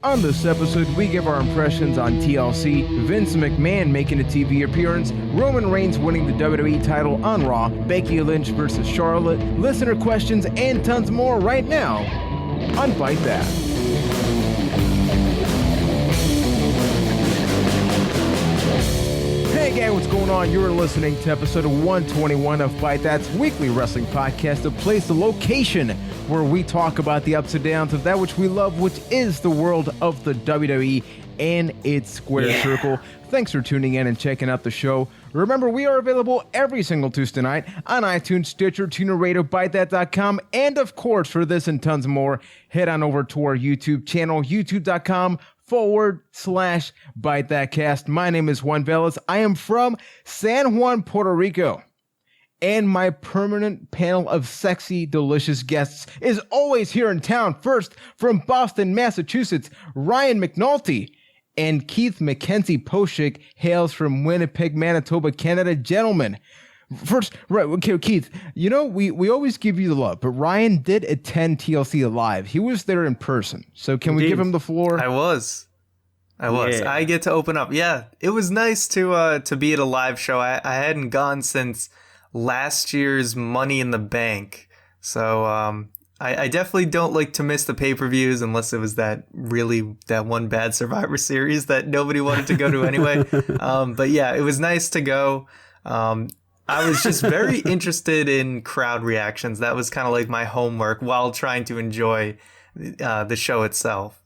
On this episode, we give our impressions on TLC, Vince McMahon making a TV appearance, Roman Reigns winning the WWE title on Raw, Becky Lynch versus Charlotte, listener questions, and tons more right now on Byte That. Hey gang, what's going on? You're listening to episode 121 of Byte That's weekly wrestling podcast, a place, a location where we talk about the ups and downs of that which we love, which is the world of the WWE and its square circle. Thanks for tuning in and checking out the show. Remember, we are available every single Tuesday night on iTunes, Stitcher, TuneIn Radio, ByteThat.com, and of course, for this and tons more, head on over to our YouTube channel, youtube.com/ByteThatCast. My name is Juan Velez. I am from San Juan, Puerto Rico. And my permanent panel of sexy, delicious guests is always here in town. First, from Boston, Massachusetts, Ryan McNulty. And Keith McKenzie Poshik hails from Winnipeg, Manitoba, Canada. Gentlemen, first, right, okay, Keith, you know, we always give you the love, but Ryan did attend TLC live. He was there in person. So can we give him the floor? I was. Yeah. I get to open up. Yeah, it was nice to be at a live show. I hadn't gone since last year's Money in the Bank. So I definitely don't like to miss the pay-per-views unless it was that one bad Survivor Series that nobody wanted to go to anyway. But yeah, it was nice to go. I was just very interested in crowd reactions. That was kind of like my homework while trying to enjoy the show itself.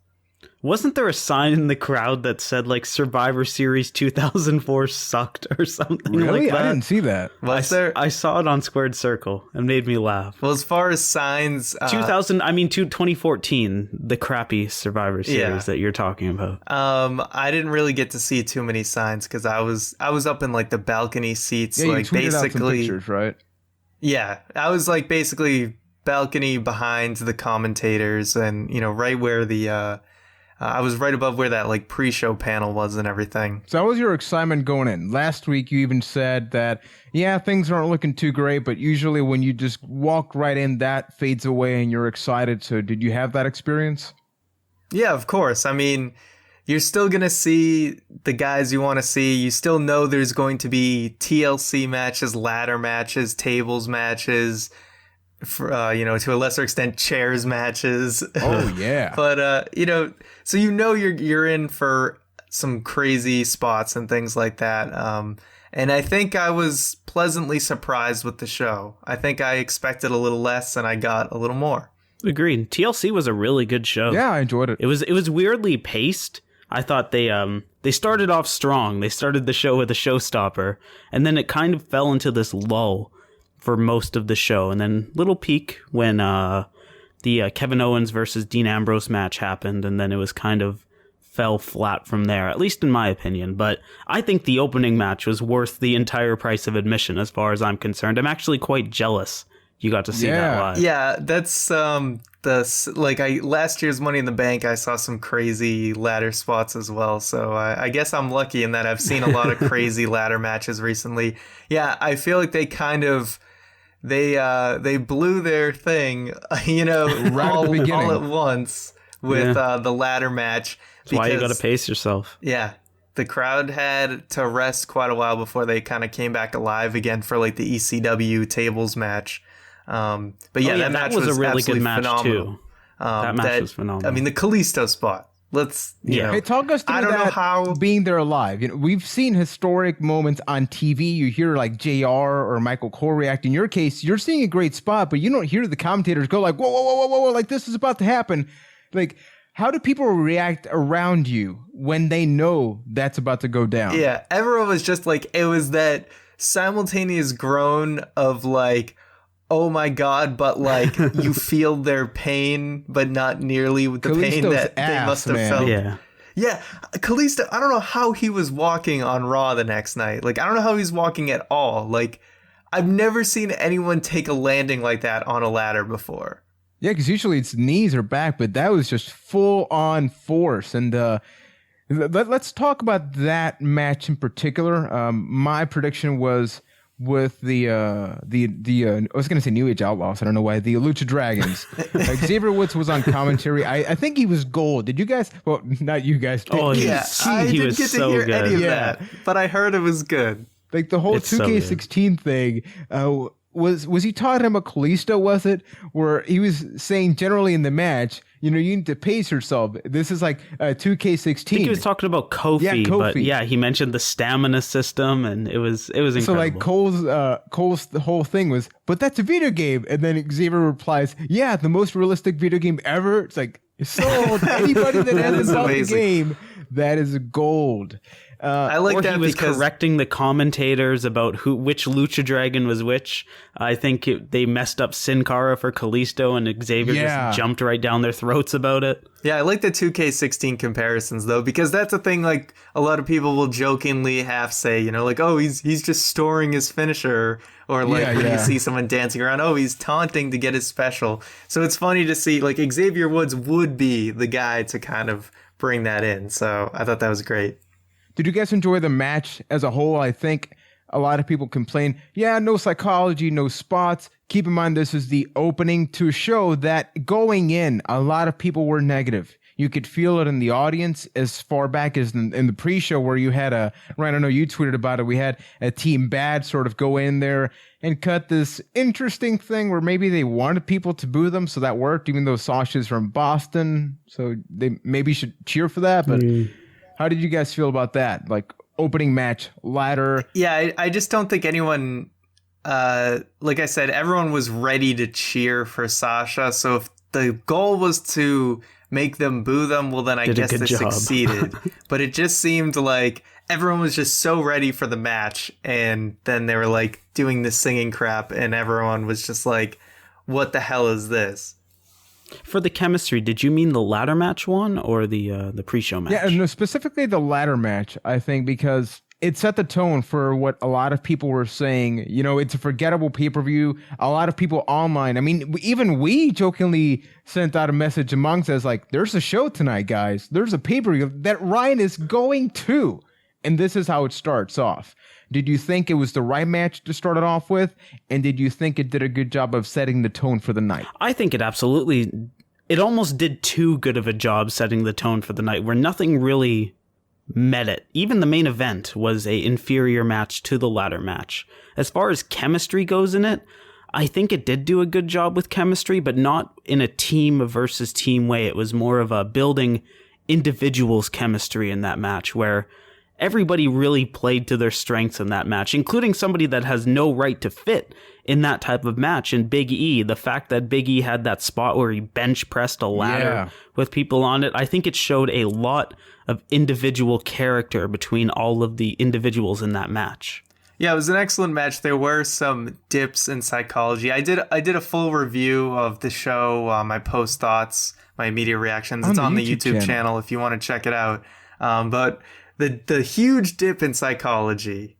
Wasn't there a sign in the crowd that said, like, Survivor Series 2004 sucked or something really? like that? I didn't see that. I saw it on Squared Circle and made me laugh. Well, as far as signs... 2014, the crappy Survivor Series that you're talking about. I didn't really get to see too many signs because I was up in, like, the balcony seats. Yeah, like, you tweeted basically, out some pictures, right? Yeah, I was, like, basically balcony behind the commentators and, you know, right where the... I was right above where that like pre-show panel was and everything. So how was your excitement going in? Last week you even said that, yeah, things aren't looking too great, but usually when you just walk right in, that fades away and you're excited. So did you have that experience? Yeah, of course. I mean, you're still going to see the guys you want to see. You still know there's going to be TLC matches, ladder matches, tables matches, for, you know, to a lesser extent, chairs matches. Oh, yeah. But, you know, so you know you're in for some crazy spots and things like that. And I think I was pleasantly surprised with the show. I think I expected a little less and I got a little more. Agreed. TLC was a really good show. Yeah, I enjoyed it. It was weirdly paced. I thought they started off strong. They started the show with a showstopper, and then it kind of fell into this lull for most of the show, and then little peak when the Kevin Owens versus Dean Ambrose match happened, and then it was kind of fell flat from there, at least in my opinion. But I think the opening match was worth the entire price of admission as far as I'm concerned. I'm actually quite jealous you got to see that live. Yeah, that's last year's Money in the Bank, I saw some crazy ladder spots as well. So I guess I'm lucky in that I've seen a lot of crazy ladder matches recently. Yeah, I feel like they kind of they blew their thing, you know, all at once with the ladder match. That's why you got to pace yourself. Yeah. The crowd had to rest quite a while before they kind of came back alive again for like the ECW tables match. But yeah, that match was a really good match phenomenal. Too. That match was phenomenal. I mean, the Kalisto spot. Let's, you know. Hey, talk us through being there alive. You know, we've seen historic moments on TV. You hear like JR or Michael Cole react. In your case, you're seeing a great spot, but you don't hear the commentators go like, whoa, whoa, whoa, whoa, whoa, like this is about to happen. Like, how do people react around you when they know that's about to go down? Yeah, everyone was just like, it was that simultaneous groan of like, oh my God, but like you feel their pain, but not nearly with the pain that they must have felt. Yeah, Kalisto, I don't know how he was walking on Raw the next night. Like, I don't know how he's walking at all. Like, I've never seen anyone take a landing like that on a ladder before. Yeah, because usually it's knees or back, but that was just full on force. And let's talk about that match in particular. My prediction was with the I was gonna say New Age Outlaws. I don't know why. The Lucha Dragons. Xavier Woods was on commentary. I think he was gold. Did you guys? Well, not you guys. Oh, yeah, I he didn't was get to so hear good. any of that, but I heard it was good. Like the whole It's so 2K16 thing. Was he talking about Kalisto? Was it where he was saying generally in the match, you need to pace yourself. This is like 2K16. I think he was talking about Kofi, Yeah, Kofi. But yeah, he mentioned the stamina system, and it was incredible. So like Cole's the whole thing was, but that's a video game, and then Xavier replies, "Yeah, the most realistic video game ever." It's like sold. Anybody that has about the game, that is gold. I like that he was because correcting the commentators about which Lucha Dragon was which. I think they messed up Sin Cara for Kalisto, and Xavier just jumped right down their throats about it. Yeah, I like the 2K16 comparisons though, because that's a thing like a lot of people will jokingly half say, like, oh, he's just storing his finisher, or like when you see someone dancing around, oh, he's taunting to get his special. So it's funny to see like Xavier Woods would be the guy to kind of bring that in. So I thought that was great. Did you guys enjoy the match as a whole? I think a lot of people complain, no psychology, no spots. Keep in mind, this is the opening to a show that going in, a lot of people were negative. You could feel it in the audience as far back as in the pre-show where you had Ryan, I know you tweeted about it. We had a Team Bad sort of go in there and cut this interesting thing where maybe they wanted people to boo them. So that worked, even though Sasha's from Boston. So they maybe should cheer for that. But how did you guys feel about that? Like opening match, ladder. Yeah, I just don't think anyone, like I said, everyone was ready to cheer for Sasha. So if the goal was to make them boo them, well, then I guess they succeeded. But it just seemed like everyone was just so ready for the match. And then they were like doing this singing crap. And everyone was just like, what the hell is this? For the chemistry, did you mean the ladder match one or the pre-show match? Yeah, no, specifically the ladder match, I think, because it set the tone for what a lot of people were saying. It's a forgettable pay-per-view. A lot of people online, I mean, even we jokingly sent out a message amongst us like, there's a show tonight, guys. There's a pay-per-view that Ryan is going to. And this is how it starts off. Did you think it was the right match to start it off with? And did you think it did a good job of setting the tone for the night? I think it almost did too good of a job setting the tone for the night, where nothing really met it. Even the main event was a inferior match to the ladder match. As far as chemistry goes in it, I think it did do a good job with chemistry, but not in a team versus team way. It was more of a building individuals chemistry in that match, where everybody really played to their strengths in that match, including somebody that has no right to fit in that type of match. And Big E, the fact that Big E had that spot where he bench pressed a ladder with people on it, I think it showed a lot of individual character between all of the individuals in that match. Yeah, it was an excellent match. There were some dips in psychology. I did a full review of the show, my post thoughts, my immediate reactions. It's on the YouTube channel if you want to check it out. But the huge dip in psychology,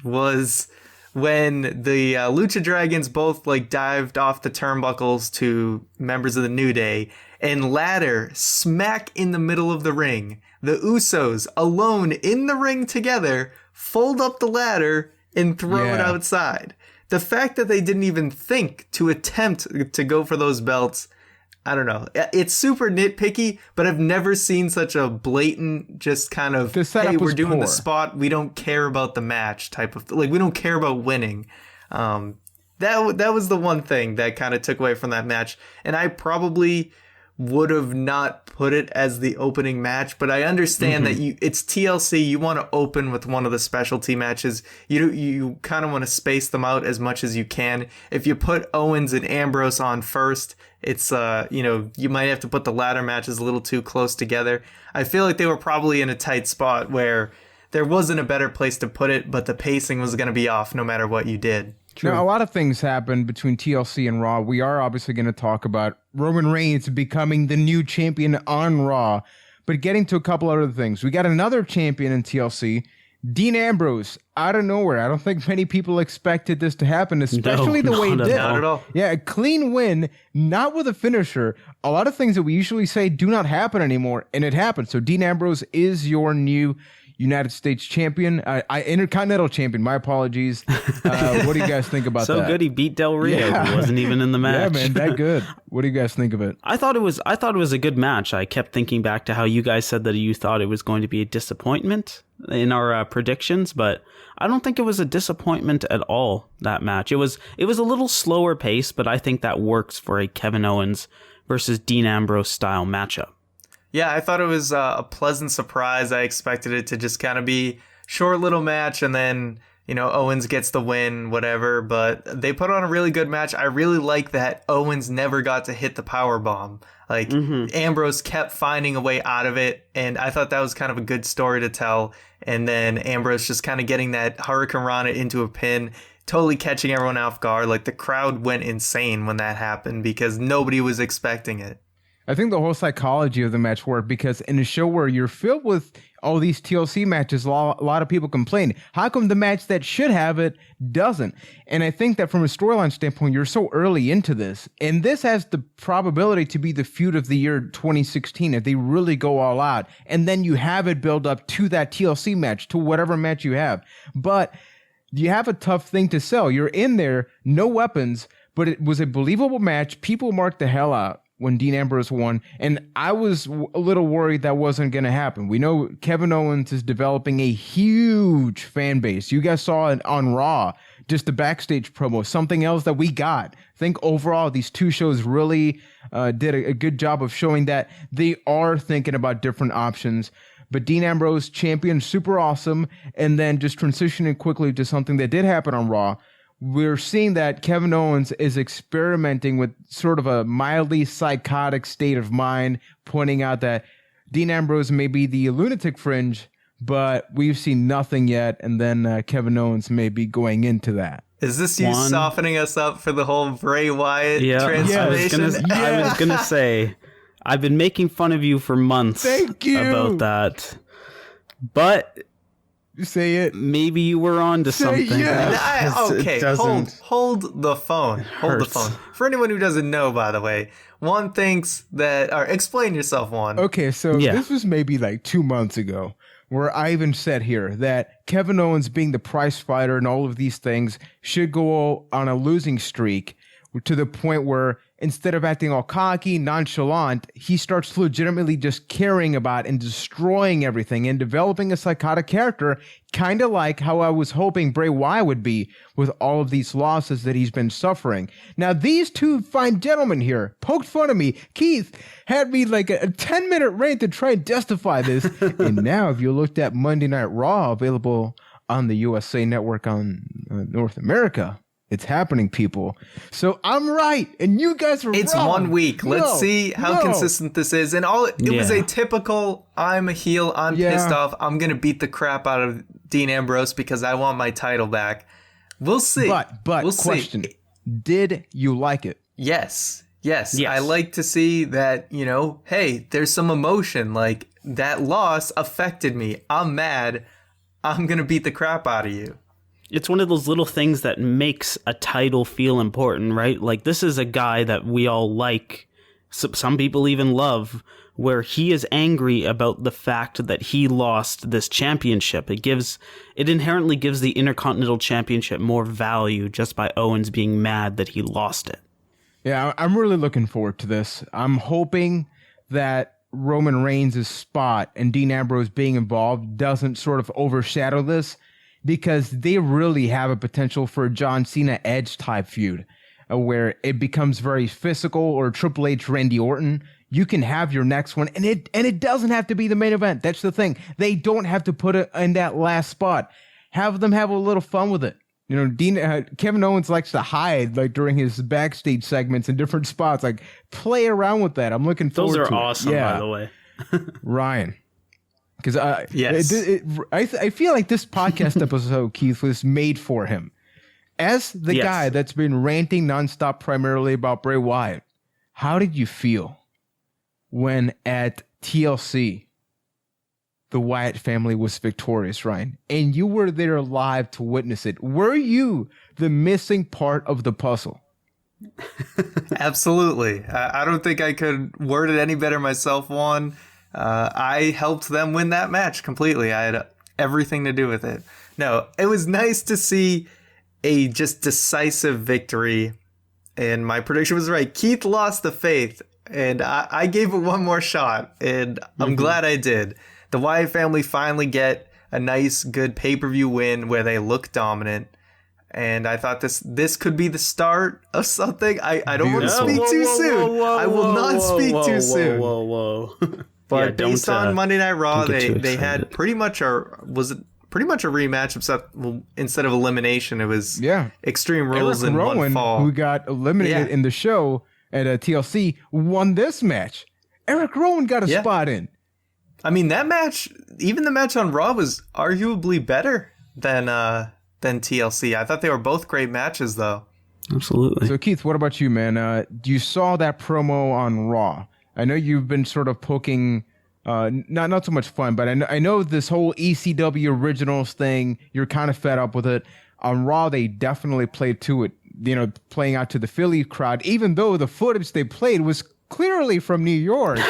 was when the Lucha Dragons both like dived off the turnbuckles to members of the New Day, and ladder smack in the middle of the ring. The Usos alone in the ring together fold up the ladder and throw it outside. The fact that they didn't even think to attempt to go for those belts, I don't know. It's super nitpicky, but I've never seen such a blatant, just kind of, hey, we're doing the spot, we don't care about the match type of, like, we don't care about winning. That was the one thing that kind of took away from that match. And I probably would have not put it as the opening match, but I understand that it's TLC. You want to open with one of the specialty matches. You kind of want to space them out as much as you can. If you put Owens and Ambrose on first, it's you might have to put the ladder matches a little too close together. I feel like they were probably in a tight spot where there wasn't a better place to put it, but the pacing was going to be off no matter what you did. True. Now, a lot of things happened between TLC and Raw. We are obviously going to talk about Roman Reigns becoming the new champion on Raw, but getting to a couple other things. We got another champion in TLC, Dean Ambrose, out of nowhere. I don't think many people expected this to happen, especially the way it did. Not at all. Yeah, a clean win, not with a finisher. A lot of things that we usually say do not happen anymore, and it happened. So Dean Ambrose is your new United States champion, Intercontinental champion. My apologies. What do you guys think about that? So good, he beat Del Rio, who wasn't even in the match. Yeah, man, that good. What do you guys think of it? I thought it was a good match. I kept thinking back to how you guys said that you thought it was going to be a disappointment in our predictions, but I don't think it was a disappointment at all, that match. It was a little slower pace, but I think that works for a Kevin Owens versus Dean Ambrose style matchup. Yeah, I thought it was a pleasant surprise. I expected it to just kind of be short little match and then, Owens gets the win, whatever. But they put on a really good match. I really like that Owens never got to hit the power bomb. Like, Ambrose kept finding a way out of it. And I thought that was kind of a good story to tell. And then Ambrose just kind of getting that Hurricane Rana into a pin, totally catching everyone off guard. Like, the crowd went insane when that happened because nobody was expecting it. I think the whole psychology of the match worked because in a show where you're filled with all these TLC matches, a lot of people complain. How come the match that should have it doesn't? And I think that from a storyline standpoint, you're so early into this. And this has the probability to be the feud of the year 2016 if they really go all out. And then you have it build up to that TLC match, to whatever match you have. But you have a tough thing to sell. You're in there, no weapons, but it was a believable match. People marked the hell out when Dean Ambrose won, and I was a little worried that wasn't going to happen. We know Kevin Owens is developing a huge fan base. You guys saw it on Raw, just the backstage promo, something else that we got. I think overall these two shows really did a good job of showing that they are thinking about different options. But Dean Ambrose, champion, super awesome, and then just transitioning quickly to something that did happen on Raw. We're seeing that Kevin Owens is experimenting with sort of a mildly psychotic state of mind, pointing out that Dean Ambrose may be the lunatic fringe, but we've seen nothing yet. And then Kevin Owens may be going into that. Is this you softening us up for the whole Bray Wyatt transformation? I was gonna say, I've been making fun of you for months. Thank you. About that, but. Say it. Maybe you were on to something. Yes. Okay, hold the phone. Hold the phone. For anyone who doesn't know, by the way, Juan thinks that... Or explain yourself, Juan. Okay, so this was maybe like 2 months ago where I even said here that Kevin Owens being the prize fighter and all of these things should go on a losing streak to the point where instead of acting all cocky, nonchalant, he starts legitimately just caring about and destroying everything and developing a psychotic character, kind of like how I was hoping Bray Wyatt would be with all of these losses that he's been suffering. Now, these two fine gentlemen here poked fun of me. Keith had me like a 10-minute rant to try and justify this. And now, if you looked at Monday Night Raw, available on the USA Network on North America, it's happening, people. So I'm right, and you guys are wrong. It's 1 week. Let's see how consistent this is. And it was a typical, I'm a heel, I'm pissed off, I'm going to beat the crap out of Dean Ambrose because I want my title back. We'll see. But we'll question, did you like it? Yes. I like to see that, hey, there's some emotion. Like, that loss affected me. I'm mad. I'm going to beat the crap out of you. It's one of those little things that makes a title feel important, right? Like, this is a guy that we all like, some people even love, where he is angry about the fact that he lost this championship. It inherently gives the Intercontinental Championship more value just by Owens being mad that he lost it. Yeah, I'm really looking forward to this. I'm hoping that Roman Reigns' spot and Dean Ambrose being involved doesn't sort of overshadow this, because they really have a potential for a John Cena Edge type feud where it becomes very physical, or Triple H Randy Orton. You can have your next one, and it doesn't have to be the main event. That's the thing. They don't have to put it in that last spot. Have them have a little fun with it. Kevin Owens likes to hide like during his backstage segments in different spots. Like, play around with that. I'm looking forward to it. Those are awesome, by the way. Ryan. Because I feel like this podcast episode, Keith, was made for him. As the guy that's been ranting nonstop primarily about Bray Wyatt, how did you feel when at TLC, the Wyatt family was victorious, Ryan? And you were there live to witness it. Were you the missing part of the puzzle? Absolutely. I don't think I could word it any better myself, Juan. I helped them win that match completely. I had everything to do with it. No, it was nice to see a just decisive victory. And my prediction was right. Keith lost the faith, and I gave it one more shot, and I'm glad I did. The Wyatt family finally get a nice, good pay-per-view win where they look dominant. And I thought this could be the start of something. I don't want to speak too soon. I will not speak too soon. But based on Monday Night Raw, they had pretty much a rematch, except instead of elimination, it was Extreme Rules in one fall. Who got eliminated in the show at TLC, won this match. Eric Rowan got a spot in. I mean, that match, even the match on Raw, was arguably better than TLC. I thought they were both great matches, though. Absolutely. So, Keith, what about you, man? You saw that promo on Raw. I know you've been sort of poking, not so much fun, but I know this whole ECW Originals thing, you're kind of fed up with it. On Raw, they definitely played to it, playing out to the Philly crowd, even though the footage they played was clearly from New York.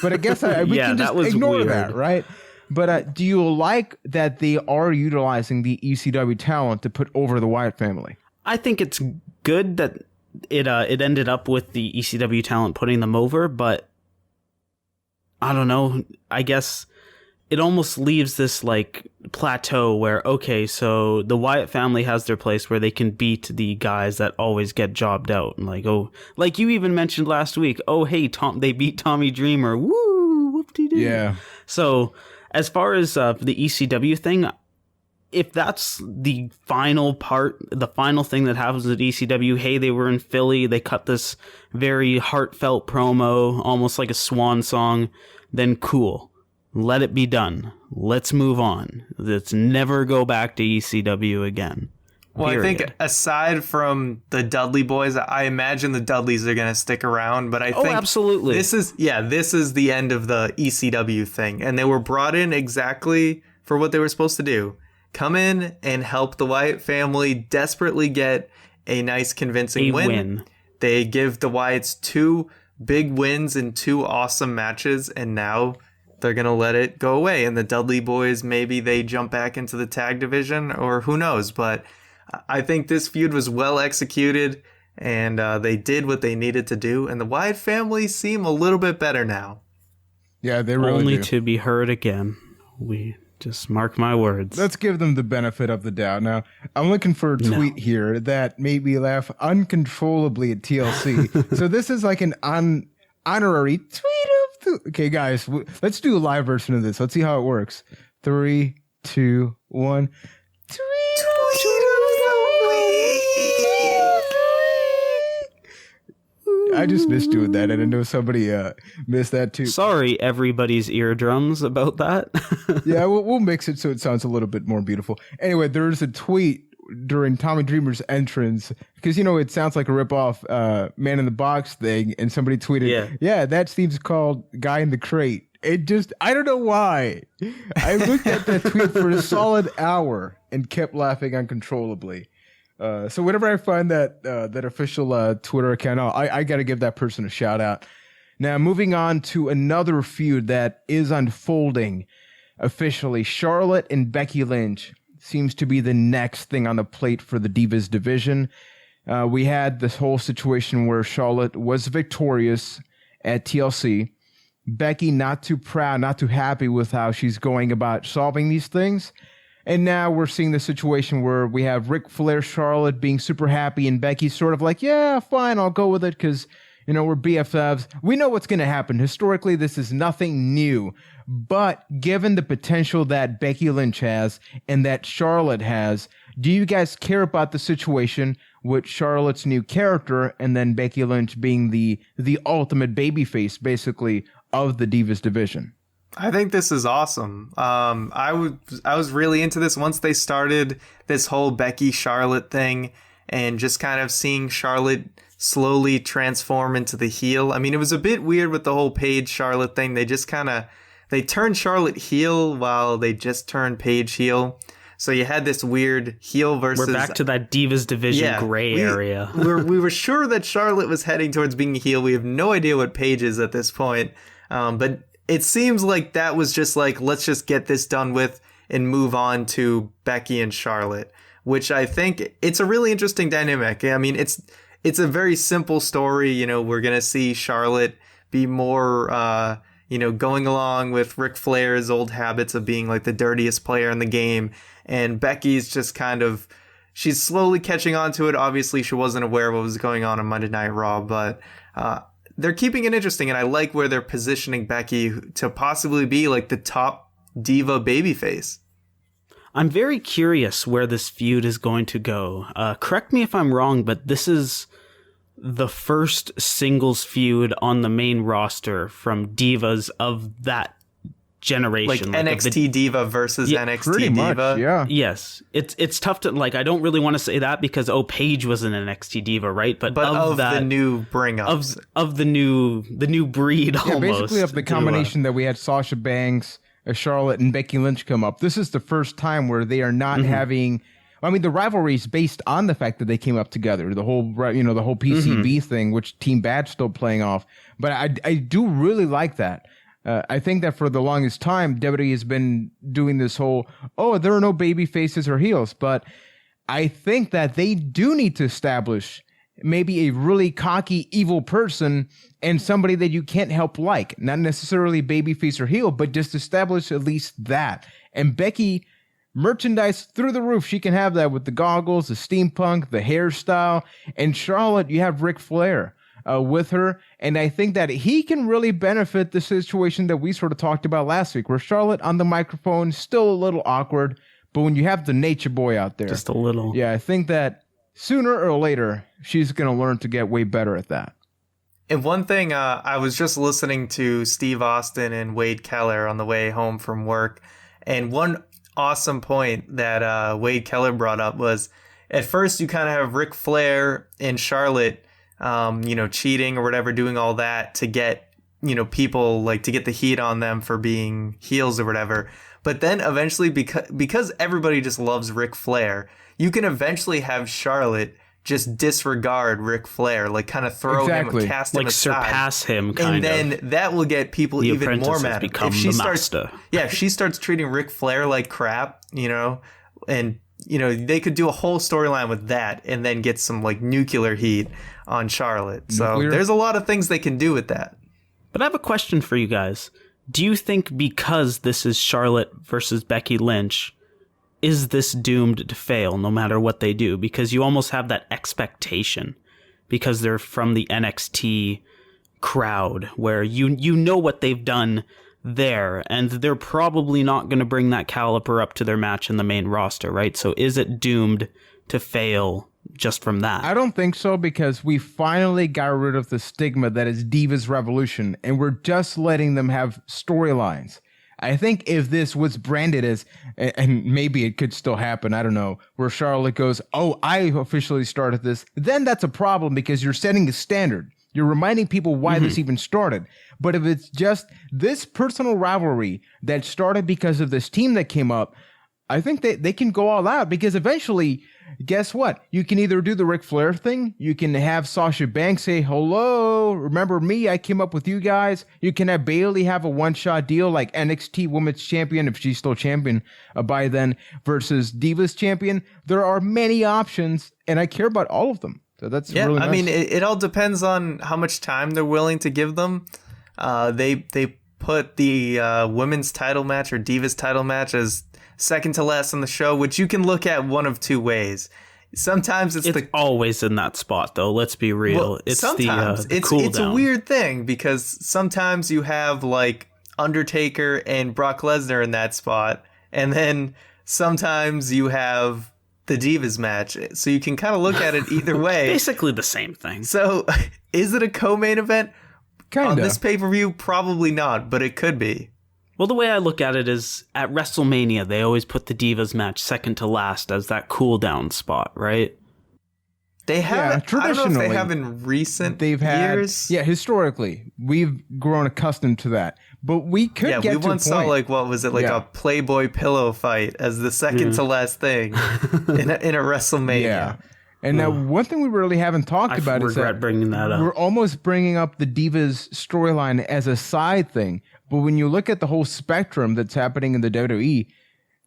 But I guess we can just ignore that, right? But do you like that they are utilizing the ECW talent to put over the Wyatt family? I think it's good that it ended up with the ECW talent putting them over, but I don't know. I guess it almost leaves this like plateau where, okay, so the Wyatt family has their place where they can beat the guys that always get jobbed out. And like you even mentioned last week, hey, they beat Tommy Dreamer. Woo, whoop-de-doo. Yeah. So as far as the ECW thing, if that's the final thing that happens at ECW, hey, they were in Philly, they cut this very heartfelt promo, almost like a swan song, then cool. Let it be done. Let's move on. Let's never go back to ECW again. Well, period. I think aside from the Dudley boys, I imagine the Dudleys are going to stick around, but I think absolutely. This is the end of the ECW thing, and they were brought in exactly for what they were supposed to do. Come in and help the Wyatt family desperately get a nice convincing win. They give the Wyatts 2 big wins in 2 awesome matches, and now they're going to let it go away. And the Dudley boys, maybe they jump back into the tag division, or who knows. But I think this feud was well executed, and they did what they needed to do. And the Wyatt family seem a little bit better now. Yeah, they really Only do. to be heard again. We just mark my words. Let's give them the benefit of the doubt. Now, I'm looking for a tweet here that made me laugh uncontrollably at TLC. So this is like an honorary tweet of the... Okay, guys, let's do a live version of this. Let's see how it works. 3, 2, 1. Tweet of the week. I just missed doing that, and I know somebody missed that too. Sorry, everybody's eardrums about that. Yeah, we'll mix it so it sounds a little bit more beautiful. Anyway, there's a tweet during Tommy Dreamer's entrance, because, it sounds like a ripoff Man in the Box thing, and somebody tweeted, yeah, that seems called Guy in the Crate. It just, I don't know why. I looked at that tweet for a solid hour and kept laughing uncontrollably. So whenever I find that official Twitter account, I got to give that person a shout out. Now, moving on to another feud that is unfolding officially. Charlotte and Becky Lynch seems to be the next thing on the plate for the Divas division. We had this whole situation where Charlotte was victorious at TLC. Becky not too proud, not too happy with how she's going about solving these things. And now we're seeing the situation where we have Ric Flair, Charlotte being super happy, and Becky's sort of like, yeah, fine, I'll go with it because, we're BFFs. We know what's going to happen. Historically, this is nothing new. But given the potential that Becky Lynch has and that Charlotte has, do you guys care about the situation with Charlotte's new character and then Becky Lynch being the ultimate babyface, basically, of the Divas division? I think this is awesome. I was really into this once they started this whole Becky Charlotte thing, and just kind of seeing Charlotte slowly transform into the heel. I mean, it was a bit weird with the whole Paige Charlotte thing. They just they turned Charlotte heel while they just turned Paige heel. So you had this weird heel versus... We're back to that Divas division gray area. we were sure that Charlotte was heading towards being a heel. We have no idea what Paige is at this point. But it seems like that was just like, let's just get this done with and move on to Becky and Charlotte, which I think it's a really interesting dynamic. I mean, it's a very simple story. You know, we're going to see Charlotte be more, going along with Ric Flair's old habits of being like the dirtiest player in the game. And Becky's just she's slowly catching on to it. Obviously, she wasn't aware of what was going on Monday Night Raw, but they're keeping it interesting. And I like where they're positioning Becky to possibly be like the top diva babyface. I'm very curious where this feud is going to go. Correct me if I'm wrong, but this is the first singles feud on the main roster from divas of that generation. Like NXT Diva versus NXT pretty Diva. Much, yeah. Yes. It's tough to, I don't really want to say that because, Paige was an NXT Diva, right? But of that, the new bring-ups. Of the new breed, almost. Basically of the combination that we had Sasha Banks, Charlotte, and Becky Lynch come up. This is the first time where they are not having... I mean, the rivalry is based on the fact that they came up together. The whole, the whole PCB thing, which Team Bad's still playing off. But I do really like that. I think that for the longest time, WWE has been doing this whole, there are no baby faces or heels. But I think that they do need to establish maybe a really cocky, evil person and somebody that you can't help like. Not necessarily babyface or heel, but just establish at least that. And Becky, merchandise through the roof. She can have that with the goggles, the steampunk, the hairstyle. And Charlotte, you have Ric Flair with her. And I think that he can really benefit the situation that we sort of talked about last week, where Charlotte on the microphone, still a little awkward. But when you have the nature boy out there. Just a little. Yeah, I think that sooner or later, she's going to learn to get way better at that. And one thing, I was just listening to Steve Austin and Wade Keller on the way home from work. And one awesome point that Wade Keller brought up was, at first you kind of have Ric Flair and Charlotte, cheating or whatever, doing all that to get, people to get the heat on them for being heels or whatever. But then eventually, because everybody just loves Ric Flair, you can eventually have Charlotte just disregard Ric Flair, kind of throw him, cast him aside, surpass him, and then that will get people even more mad. If she starts treating Ric Flair like crap, and they could do a whole storyline with that, and then get some nuclear heat on Charlotte. So there's a lot of things they can do with that. But I have a question for you guys. Do you think because this is Charlotte versus Becky Lynch, is this doomed to fail no matter what they do? Because you almost have that expectation because they're from the NXT crowd where you know what they've done there, and they're probably not going to bring that caliber up to their match in the main roster, right? So is it doomed to fail just from that? I don't think so, because we finally got rid of the stigma that is Divas Revolution, and we're just letting them have storylines. I think if this was branded as, and maybe it could still happen, I don't know, where Charlotte goes, I officially started this, then that's a problem because you're setting a standard. You're reminding people why this even started. But if it's just this personal rivalry that started because of this team that came up, I think they can go all out, because eventually, guess what? You can either do the Ric Flair thing. You can have Sasha Banks say, hello, remember me? I came up with you guys. You can have Bayley have a one-shot deal like NXT Women's Champion, if she's still champion by then, versus Divas Champion. There are many options, and I care about all of them. So that's really nice. I mean, it all depends on how much time they're willing to give them. They put the women's title match or Divas title match as second to last on the show, which you can look at one of two ways. Sometimes it's always in that spot, though. Let's be real. Well, it's sometimes the cool it's down. A weird thing, because sometimes you have Undertaker and Brock Lesnar in that spot, and then sometimes you have the Divas match. So you can kind of look at it either way. Basically the same thing. So is it a co-main event? Kinda. On this pay-per-view? Probably not, but it could be. Well, the way I look at it is at WrestleMania, they always put the Divas match second to last as that cool down spot, right? They have traditionally. I don't know if they have in recent years. Yeah, historically, we've grown accustomed to that. But we could get to a point. Yeah, we once saw what was it, a Playboy pillow fight as the second to last thing in a WrestleMania. Yeah. And now one thing we really haven't talked about is that bringing that up. We're almost bringing up the Divas storyline as a side thing. But when you look at the whole spectrum that's happening in the WWE,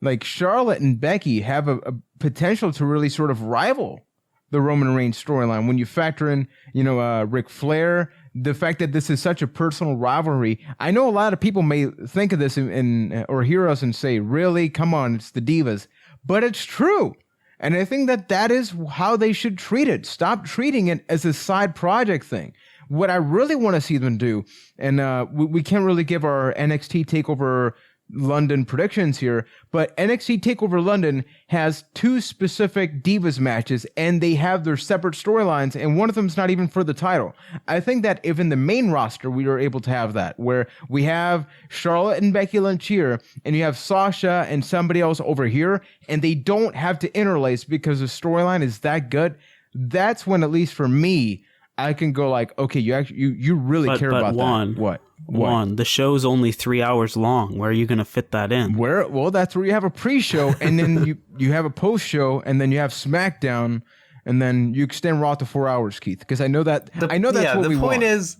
like Charlotte and Becky have a potential to really sort of rival the Roman Reigns storyline. When you factor in, Ric Flair, the fact that this is such a personal rivalry, I know a lot of people may think of this or hear us and say, really? Come on, it's the Divas. But it's true. And I think that is how they should treat it. Stop treating it as a side project thing. What I really want to see them do, and we can't really give our NXT TakeOver London predictions here, but NXT TakeOver London has 2 specific Divas matches, and they have their separate storylines, and one of them is not even for the title. I think that if in the main roster we are able to have that, where we have Charlotte and Becky Lynch here, and you have Sasha and somebody else over here, and they don't have to interlace because the storyline is that good, that's when, at least for me, I can go like, okay, you really care about that. What? One, the show's only 3 hours long. Where are you going to fit that in? Well, that's where you have a pre-show, and then you have a post-show, and then you have SmackDown, and then you extend Raw to 4 hours, Keith. Because I know that's what we want. The point is,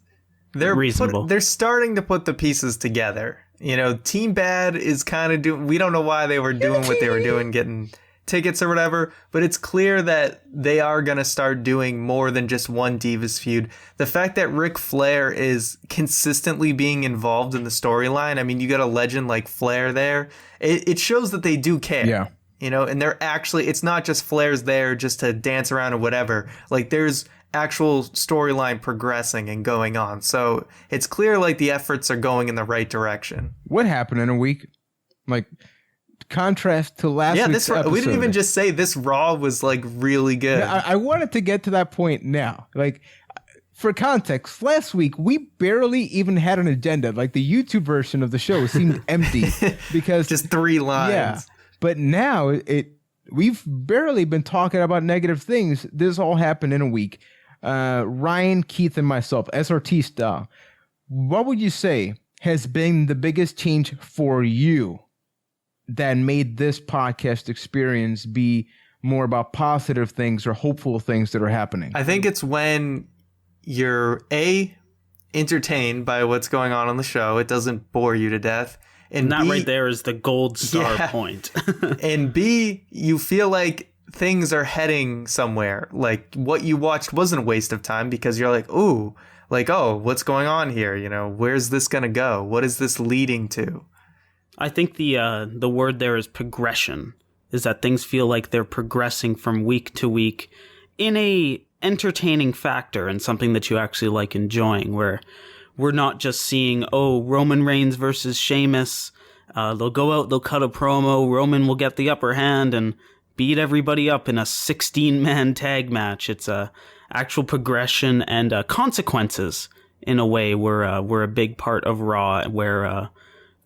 they're starting to put the pieces together. Team Bad is kind of doing. We don't know why they were doing what they were doing, getting tickets or whatever, but it's clear that they are going to start doing more than just one Divas feud. The fact that Ric Flair is consistently being involved in the storyline, I mean, you got a legend like Flair there, it shows that they do care. Yeah. And they're actually, it's not just Flair's there just to dance around or whatever. Like, there's actual storyline progressing and going on. So it's clear like the efforts are going in the right direction. What happened in a week? Like, contrast to last week's episode. We didn't even just say this Raw was like really good. I wanted to get to that point now. Like, for context, last week we barely even had an agenda. Like, the YouTube version of the show seemed empty because just 3 lines. Yeah, but now we've barely been talking about negative things. This all happened in a week. Ryan, Keith, and myself, SRT style. What would you say has been the biggest change for you that made this podcast experience be more about positive things or hopeful things that are happening? I think it's when you're entertained by what's going on the show. It doesn't bore you to death. And that right there is the gold star point. And B, you feel like things are heading somewhere. Like, what you watched wasn't a waste of time because you're like, ooh, like, oh, what's going on here? Where's this going to go? What is this leading to? I think the word there is progression, is that things feel like they're progressing from week to week in a entertaining factor and something that you actually like enjoying, where we're not just seeing, Roman Reigns versus Sheamus. They'll go out, they'll cut a promo, Roman will get the upper hand and beat everybody up in a 16-man tag match. It's a actual progression, and consequences in a way were a big part of Raw, where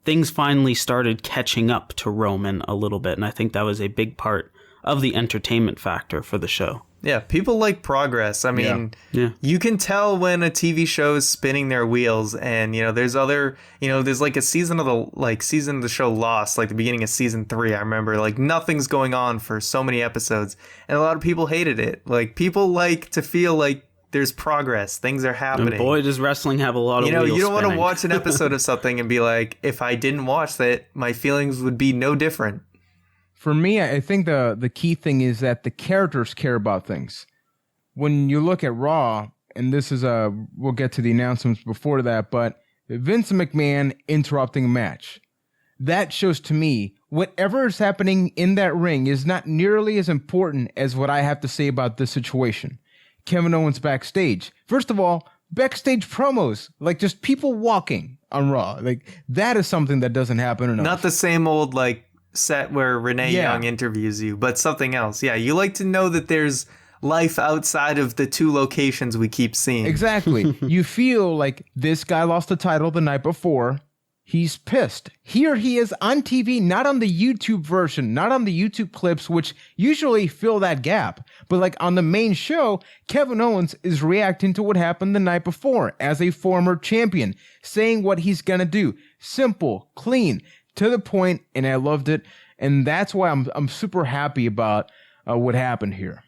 things finally started catching up to Roman a little bit. And I think that was a big part of the entertainment factor for the show. Yeah, people like progress. I mean, you can tell when a TV show is spinning their wheels, and there's other, there's like a season of the show Lost, like the beginning of season 3. I remember like nothing's going on for so many episodes, and a lot of people hated it. Like, people like to feel like there's progress, things are happening. And boy, does wrestling have a lot of wheels you don't want to spinning. watch an episode of something and be like, if I didn't watch that, my feelings would be no different. For me, I think the key thing is that the characters care about things. When you look at Raw, and this is we'll get to the announcements before that, but Vince McMahon interrupting a match, that shows to me whatever is happening in that ring is not nearly as important as what I have to say about this situation. Kevin Owens backstage. First of all, backstage promos, like just people walking on Raw, like that is something that doesn't happen enough. Not the same old like set where Renee Young interviews you, but something else. Yeah, you like to know that there's life outside of the 2 locations we keep seeing. Exactly. You feel like this guy lost the title the night before. He's pissed. Here he is on TV, not on the YouTube version, not on the YouTube clips, which usually fill that gap. But like on the main show, Kevin Owens is reacting to what happened the night before as a former champion, saying what he's going to do. Simple, clean, to the point, and I loved it. And that's why I'm super happy about what happened here.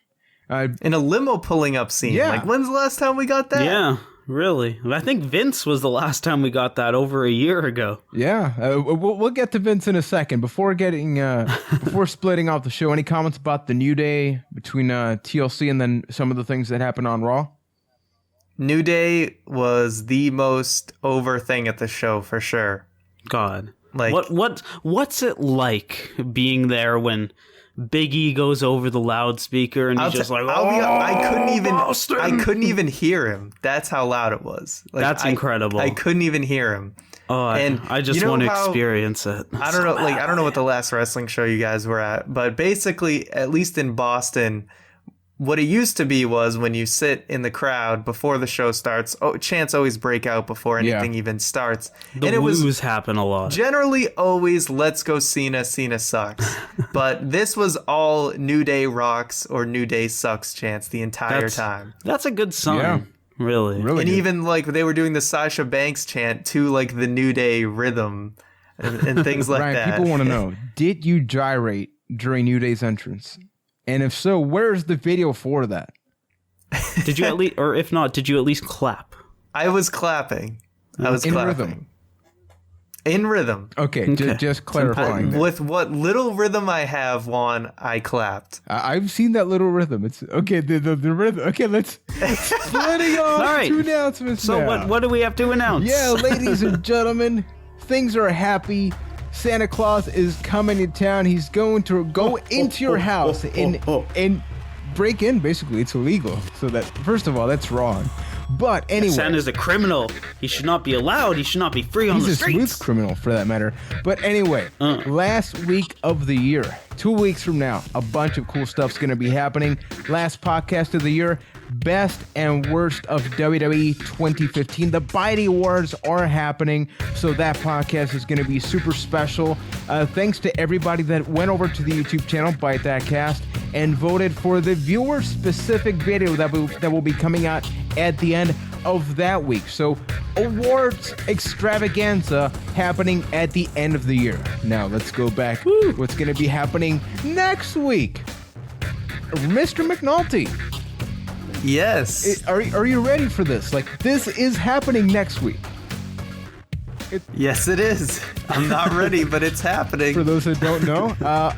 In a limo pulling up scene. Yeah. Like, when's the last time we got that? Yeah. Really? I think Vince was the last time we got that over a year ago. Yeah, we'll get to Vince in a second. Before splitting off the show, any comments about the New Day between TLC and then some of the things that happened on Raw? New Day was the most over thing at the show for sure. God, like what's it like being there when Big E goes over the loudspeaker and he's just like, I couldn't even hear him. That's how loud it was. Like, that's incredible. I couldn't even hear him. Oh, and I just want to experience it. I don't know. Like, I don't know what the last wrestling show you guys were at, but basically, at least in Boston, what it used to be was when you sit in the crowd before the show starts, chants always break out before anything even starts. The woos happen a lot. Generally always, let's go Cena, Cena sucks. But this was all New Day rocks or New Day sucks chants the entire time. That's a good sign. Yeah. Really and good. Even like they were doing the Sasha Banks chant to like the New Day rhythm and things like Ryan, that. People want to know, did you gyrate during New Day's entrance? And if so, where's the video for that? Did you at least, or if not, did you at least clap? I was clapping. I was clapping. In rhythm. Okay. Just clarifying. With what little rhythm I have, Juan, I clapped. I've seen that little rhythm. It's okay. The rhythm. Okay, let's splitting off. All right. 2 announcements. So now. what do we have to announce? Yeah, ladies and gentlemen, things are happy. Santa Claus is coming to town. He's going to go into your house and break in. Basically, it's illegal. So that, first of all, that's wrong. But anyway, Santa's a criminal. He should not be allowed. He should not be free on the streets. He's a smooth criminal, for that matter. But anyway, last week of the year, 2 weeks from now, a bunch of cool stuff's going to be happening. Last podcast of the year, best and worst of WWE 2015. The Byte Awards are happening, so that podcast is going to be super special. Thanks to everybody that went over to the YouTube channel, Byte That Cast, and voted for the viewer-specific video that will be coming out at the end of that week. So, awards extravaganza happening at the end of the year. Now, let's go back. What's going to be happening next week? Mr. McNulty. Yes. Are you ready for this? Like, this is happening next week. Yes, it is. I'm not ready, but it's happening. For those that don't know,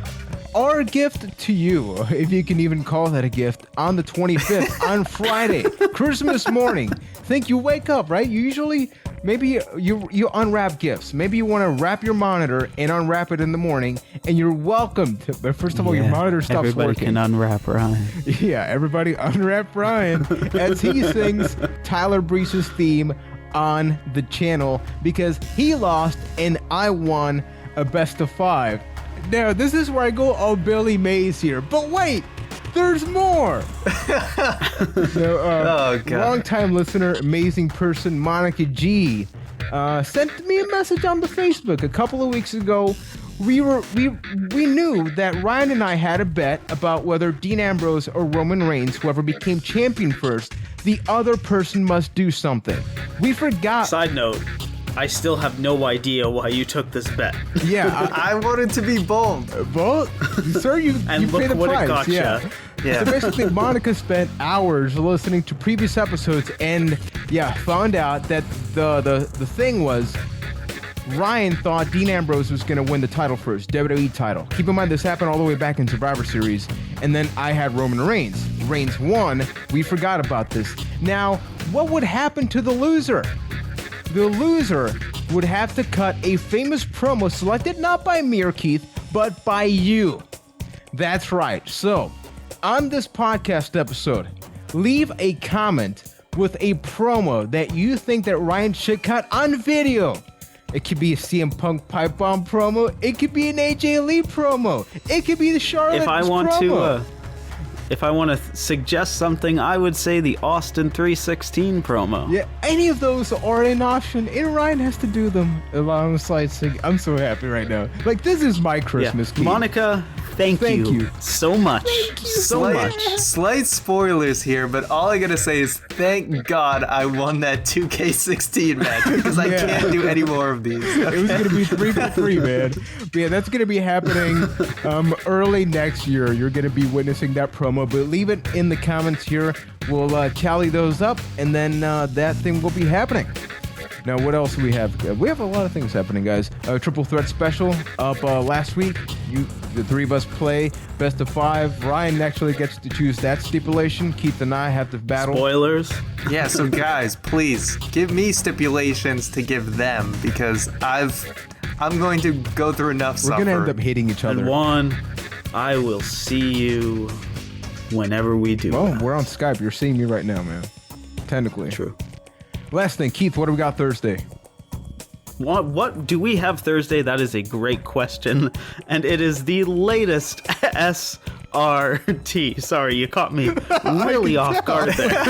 our gift to you, if you can even call that a gift, on the 25th, on Friday, Christmas morning. Think you wake up, right? You usually, maybe you unwrap gifts. Maybe you want to wrap your monitor and unwrap it in the morning, and you're welcome to, but first of all, your monitor stops everybody working. Can unwrap Ryan. Yeah, everybody unwrap Ryan as he sings Tyler Breeze's theme on the channel because he lost and I won a best of 5. Now, this is where I go all Billy Mays here. But wait, there's more. So, long-time listener, amazing person, Monica G, sent me a message on the Facebook a couple of weeks ago. We knew that Ryan and I had a bet about whether Dean Ambrose or Roman Reigns, whoever became champion first, the other person must do something. We forgot. Side note, I still have no idea why you took this bet. Yeah, I wanted to be bold. Bold? Sir, you and you look pay the what price. It got yeah. Yeah. So basically, Monica spent hours listening to previous episodes and found out that the thing was Ryan thought Dean Ambrose was going to win the title first, WWE title. Keep in mind, this happened all the way back in Survivor Series. And then I had Roman Reigns. Reigns won. We forgot about this. Now, what would happen to the loser? The loser would have to cut a famous promo selected not by me or Keith, but by you. That's right. So, on this podcast episode, leave a comment with a promo that you think that Ryan should cut on video. It could be a CM Punk pipe bomb promo. It could be an AJ Lee promo. It could be the Charlotte promo. If I want to suggest something, I would say the Austin 316 promo. Yeah, any of those are an option, and Ryan has to do them alongside singing. I'm so happy right now. Like, this is my Christmas, Keith. Monica, Thank you so much. Slight spoilers here, but all I gotta say is thank God I won that 2K16 match because I can't do any more of these. It was gonna be 3 for 3, man. But yeah, that's gonna be happening early next year. You're gonna be witnessing that promo, but leave it in the comments here. We'll tally those up, and then that thing will be happening. Now, what else do we have? We have a lot of things happening, guys. Triple Threat Special up last week. The three of us play best of 5. Ryan actually gets to choose that stipulation. Keith and I have to battle. Spoilers. Yeah, so guys, please give me stipulations to give them because I'm going to go through enough We're going to end up hating each other. And one, I will see you whenever we do. Oh, we're on Skype. You're seeing me right now, man. Technically. True. Last thing, Keith, what do we got Thursday? What do we have Thursday? That is a great question. And it is the latest SRT. Sorry, you caught me really off guard there.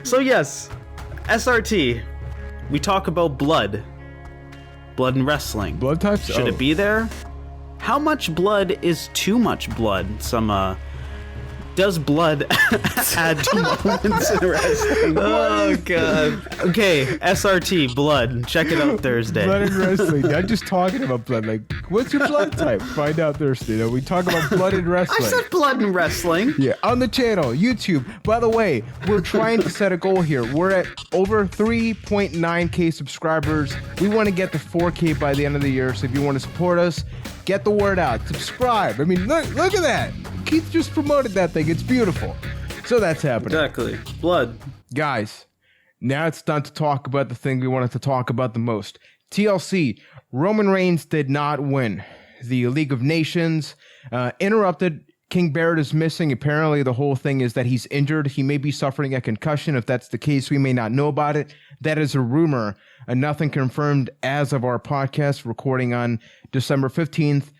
So yes, SRT. We talk about blood. Blood in wrestling. Blood types? Should it be there? How much blood is too much blood? Does blood add to moments in wrestling? Oh, God. Okay, SRT, blood. Check it out Thursday. Blood in wrestling. I'm just talking about blood. Like, what's your blood type? Find out Thursday. We talk about blood in wrestling. I said blood in wrestling. Yeah, on the channel, YouTube. By the way, we're trying to set a goal here. We're at over 3.9K subscribers. We want to get to 4K by the end of the year. So if you want to support us, get the word out. Subscribe. I mean, look at that. Keith just promoted that thing. It's beautiful. So that's happening. Exactly. Blood. Guys, now it's time to talk about the thing we wanted to talk about the most. TLC, Roman Reigns did not win. The League of Nations interrupted. King Barrett is missing. Apparently, the whole thing is that he's injured. He may be suffering a concussion. If that's the case, we may not know about it. That is a rumor, and nothing confirmed as of our podcast recording on December 15th.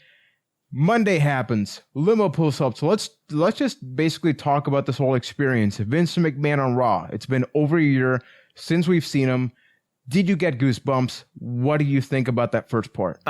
Monday happens. Limo pulls up. So let's just basically talk about this whole experience. Vince McMahon on Raw. It's been over a year since we've seen him. Did you get goosebumps? What do you think about that first part?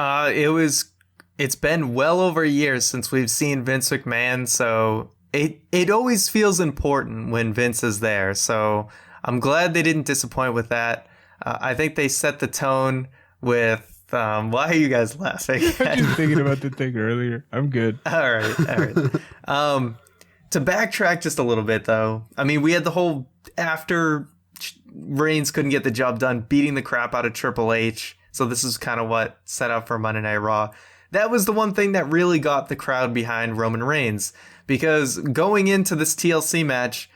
It's been well over a year since we've seen Vince McMahon, so it always feels important when Vince is there. So I'm glad they didn't disappoint with that. I think they set the tone with. Why are you guys laughing? I'm just thinking about the thing earlier. I'm good. All right. To backtrack just a little bit, though, I mean, we had the whole after Reigns couldn't get the job done, beating the crap out of Triple H. So this is kind of what set up for Monday Night Raw. That was the one thing that really got the crowd behind Roman Reigns, because going into this TLC match,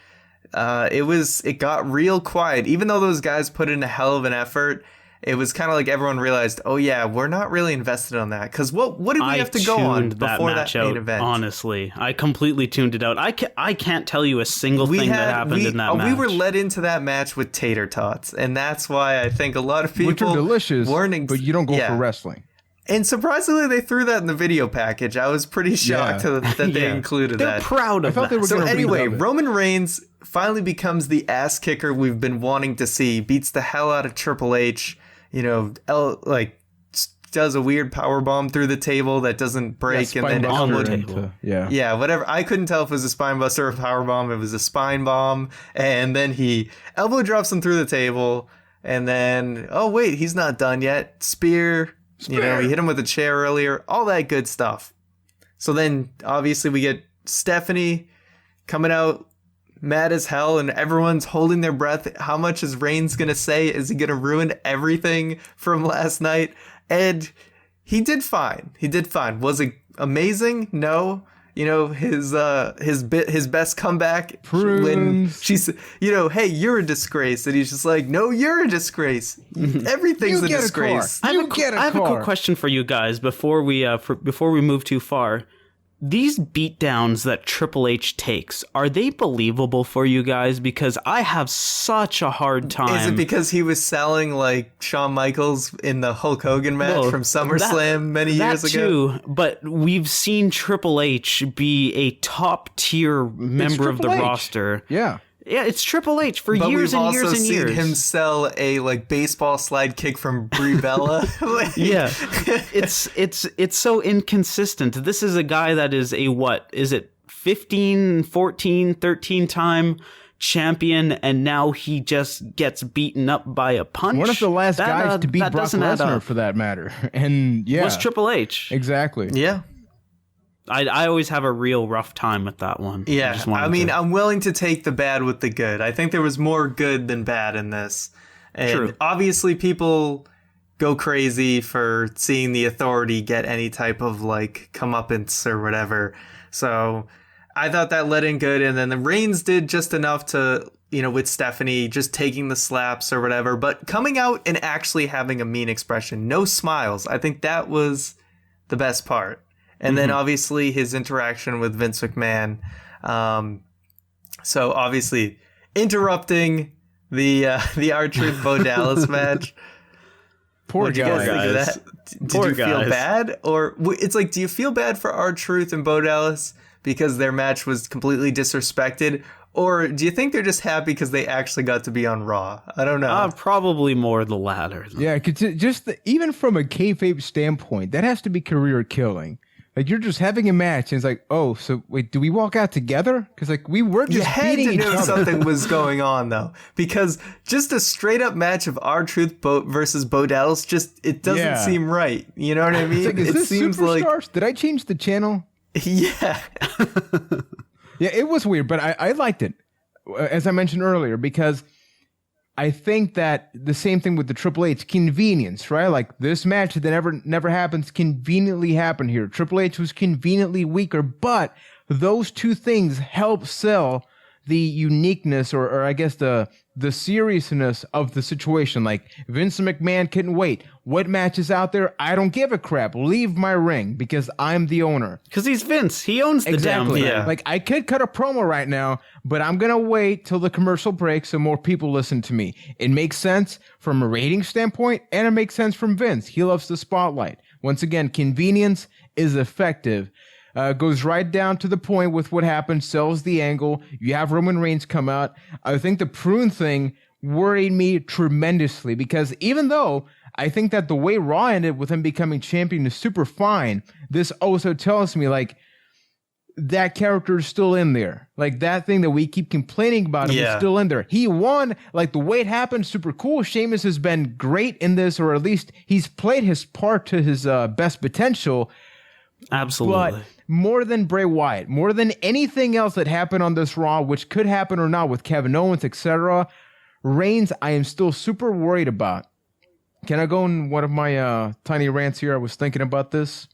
it got real quiet. Even though those guys put in a hell of an effort, it was kind of like everyone realized, oh yeah, we're not really invested on that. Because what did we have to go on before that main event? Honestly, I completely tuned it out. I can't tell you a single thing that happened in that match. We were led into that match with tater tots, and that's why I think a lot of people which are delicious, but you don't go for wrestling. And surprisingly, they threw that in the video package. I was pretty shocked that they included They're that. Proud of that. So anyway, Roman Reigns finally becomes the ass kicker we've been wanting to see. Beats the hell out of Triple H. You know, does a weird power bomb through the table that doesn't break, and then elbow table. Yeah, whatever. I couldn't tell if it was a spine buster or a power bomb. It was a spine bomb, and then he elbow drops him through the table, and then wait, he's not done yet. Spear. You know, he hit him with a chair earlier. All that good stuff. So then, obviously, we get Stephanie coming out mad as hell, and everyone's holding their breath. How much is Reigns gonna say? Is he gonna ruin everything from last night? And he did fine. Was it amazing? No. You know, his best comeback when she's, hey, you're a disgrace, and he's just like, no, you're a disgrace. Everything's a disgrace. I have a quick question for you guys before we move too far. These beatdowns that Triple H takes, are they believable for you guys? Because I have such a hard time. Is it because he was selling like Shawn Michaels in the Hulk Hogan match from SummerSlam many years ago? Too, but we've seen Triple H be a top tier member of the roster. Yeah. Yeah, it's Triple H for but years and years and years. We've also seen him sell a like baseball slide kick from Brie Bella. Yeah, it's so inconsistent. This is a guy that is a what? Is it 15, 14, 13 time champion, and now he just gets beaten up by a punch? One of the last guys to beat Brock Lesnar, for that matter. And yeah, was Triple H. Exactly. Yeah. I always have a real rough time with that one. Yeah, I'm willing to take the bad with the good. I think there was more good than bad in this. And True. Obviously, people go crazy for seeing the Authority get any type of like comeuppance or whatever. So I thought that let in good. And then the Reigns did just enough to, with Stephanie just taking the slaps or whatever. But coming out and actually having a mean expression, no smiles. I think that was the best part. And then obviously his interaction with Vince McMahon. So obviously interrupting the R-Truth Bo Dallas match. Poor guys. Did you feel bad? Or it's like, do you feel bad for R-Truth and Bo Dallas because their match was completely disrespected? Or do you think they're just happy because they actually got to be on Raw? I don't know. Probably more the latter. Yeah, even from a kayfabe standpoint, that has to be career killing. Like, you're just having a match, and it's like, oh, so wait, do we walk out together? Because like we were just beating each other. You had to know something was going on though, because just a straight up match of R-Truth versus Bo Dallas, it doesn't seem right. You know what I mean? It's like, is this seems Superstars? Like, did I change the channel? Yeah. Yeah, it was weird, but I liked it, as I mentioned earlier, because I think that the same thing with the Triple H convenience, right? Like this match that never happens conveniently happened here. Triple H was conveniently weaker, but those two things help sell the uniqueness or I guess the seriousness of the situation. Like Vince McMahon couldn't wait. What match is out there? I don't give a crap. Leave my ring because I'm the owner. Because he's Vince. He owns the damn thing. Yeah. Like I could cut a promo right now, but I'm going to wait till the commercial breaks so more people listen to me. It makes sense from a rating standpoint, and it makes sense from Vince. He loves the spotlight. Once again, convenience is effective. Goes right down to the point with what happened, sells the angle. You have Roman Reigns come out. I think the prune thing worried me tremendously because even though I think that the way Raw ended with him becoming champion is super fine, this also tells me like that character is still in there. Like that thing that we keep complaining about him is still in there. He won, like the way it happened, super cool. Sheamus has been great in this, or at least he's played his part to his best potential. Absolutely. But more than Bray Wyatt, more than anything else that happened on this Raw, which could happen or not with Kevin Owens, etc., Reigns, I am still super worried about. Can I go in one of my tiny rants here? I was thinking about this.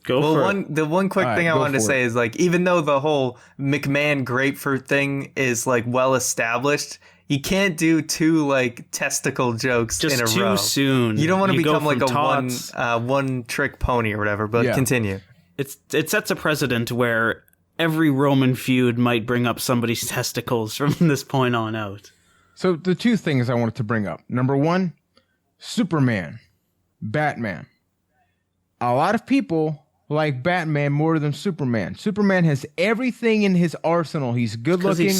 The one quick thing I wanted to say is like, even though the whole McMahon grapefruit thing is like well established, you can't do two like testicle jokes just in a too row. soon. You don't want to become like a one trick pony or whatever. But continue. It sets a precedent where every Roman feud might bring up somebody's testicles from this point on out. So the two things I wanted to bring up. Number one, Superman, Batman. A lot of people like Batman more than Superman. Superman has everything in his arsenal. He's good looking,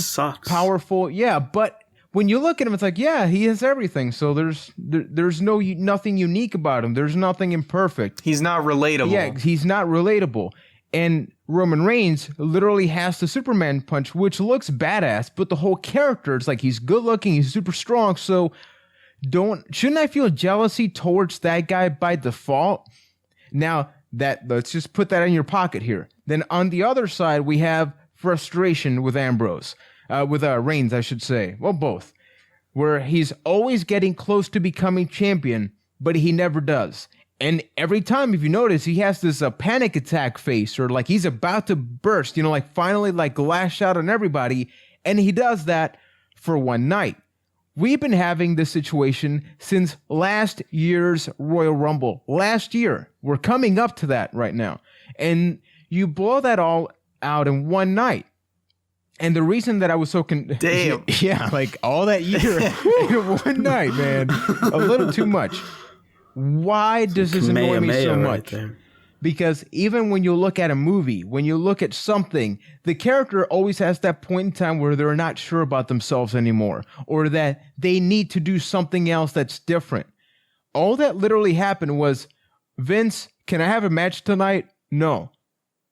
powerful. Yeah, but when you look at him, it's like, yeah, he has everything. So there's nothing unique about him. There's nothing imperfect. He's not relatable. Yeah, he's not relatable. And Roman Reigns literally has the Superman punch, which looks badass, but the whole character, it's like he's good looking, he's super strong. So shouldn't I feel jealousy towards that guy by default? Now let's just put that in your pocket here. Then on the other side, we have frustration with Ambrose. With Reigns, I should say. Well, both. Where he's always getting close to becoming champion, but he never does. And every time, if you notice, he has this panic attack face, or like he's about to burst, like finally like lash out on everybody. And he does that for one night. We've been having this situation since last year's Royal Rumble. Last year. We're coming up to that right now. And you blow that all out in one night. And the reason that I was so damn, yeah, like all that year in one night, man, a little too much. Why does this annoy me so much? Because even when you look at a movie, when you look at something, the character always has that point in time where they're not sure about themselves anymore, or that they need to do something else that's different. All that literally happened was, Vince, can I have a match tonight? No.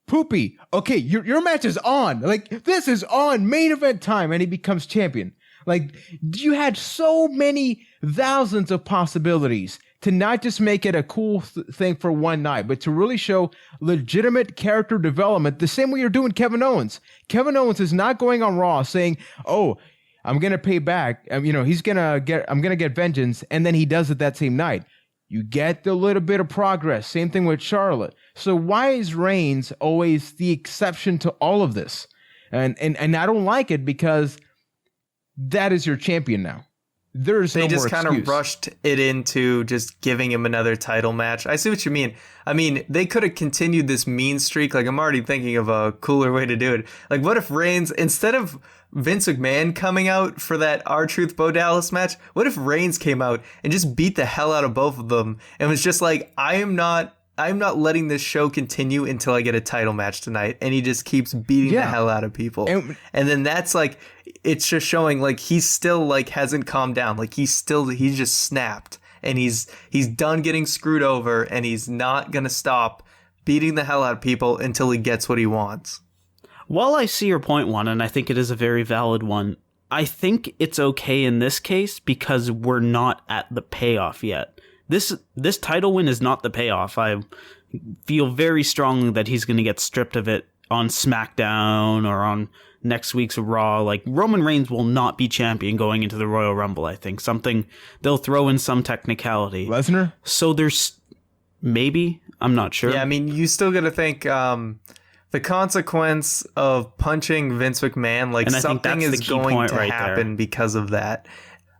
Poopy, okay, your match is on. Like, this is on main event time, and he becomes champion. Like, you had so many thousands of possibilities to not just make it a cool thing for one night, but to really show legitimate character development, the same way you're doing Kevin Owens. Kevin Owens is not going on Raw saying, oh, I'm going to pay back. I'm going to get vengeance. And then he does it that same night. You get the little bit of progress. Same thing with Charlotte. So why is Reigns always the exception to all of this? And I don't like it, because that is your champion now. There's no more excuse. They just kind of rushed it into just giving him another title match. I see what you mean. I mean, they could have continued this mean streak. Like, I'm already thinking of a cooler way to do it. Like, what if Reigns, instead of Vince McMahon coming out for that R-Truth Bo Dallas match, what if Reigns came out and just beat the hell out of both of them and was just like, I'm not letting this show continue until I get a title match tonight. And he just keeps beating the hell out of people. And then that's like, it's just showing like he's still like hasn't calmed down. Like he's just snapped, and he's done getting screwed over, and he's not going to stop beating the hell out of people until he gets what he wants. While I see your point, Juan, and I think it is a very valid one, I think it's okay in this case because we're not at the payoff yet. This title win is not the payoff. I feel very strongly that he's going to get stripped of it on SmackDown or on next week's Raw. Like, Roman Reigns will not be champion going into the Royal Rumble, I think. They'll throw in some technicality. Lesnar? So there's maybe, I'm not sure. Yeah, I mean, you still got to think the consequence of punching Vince McMahon, like something is going to happen because of that.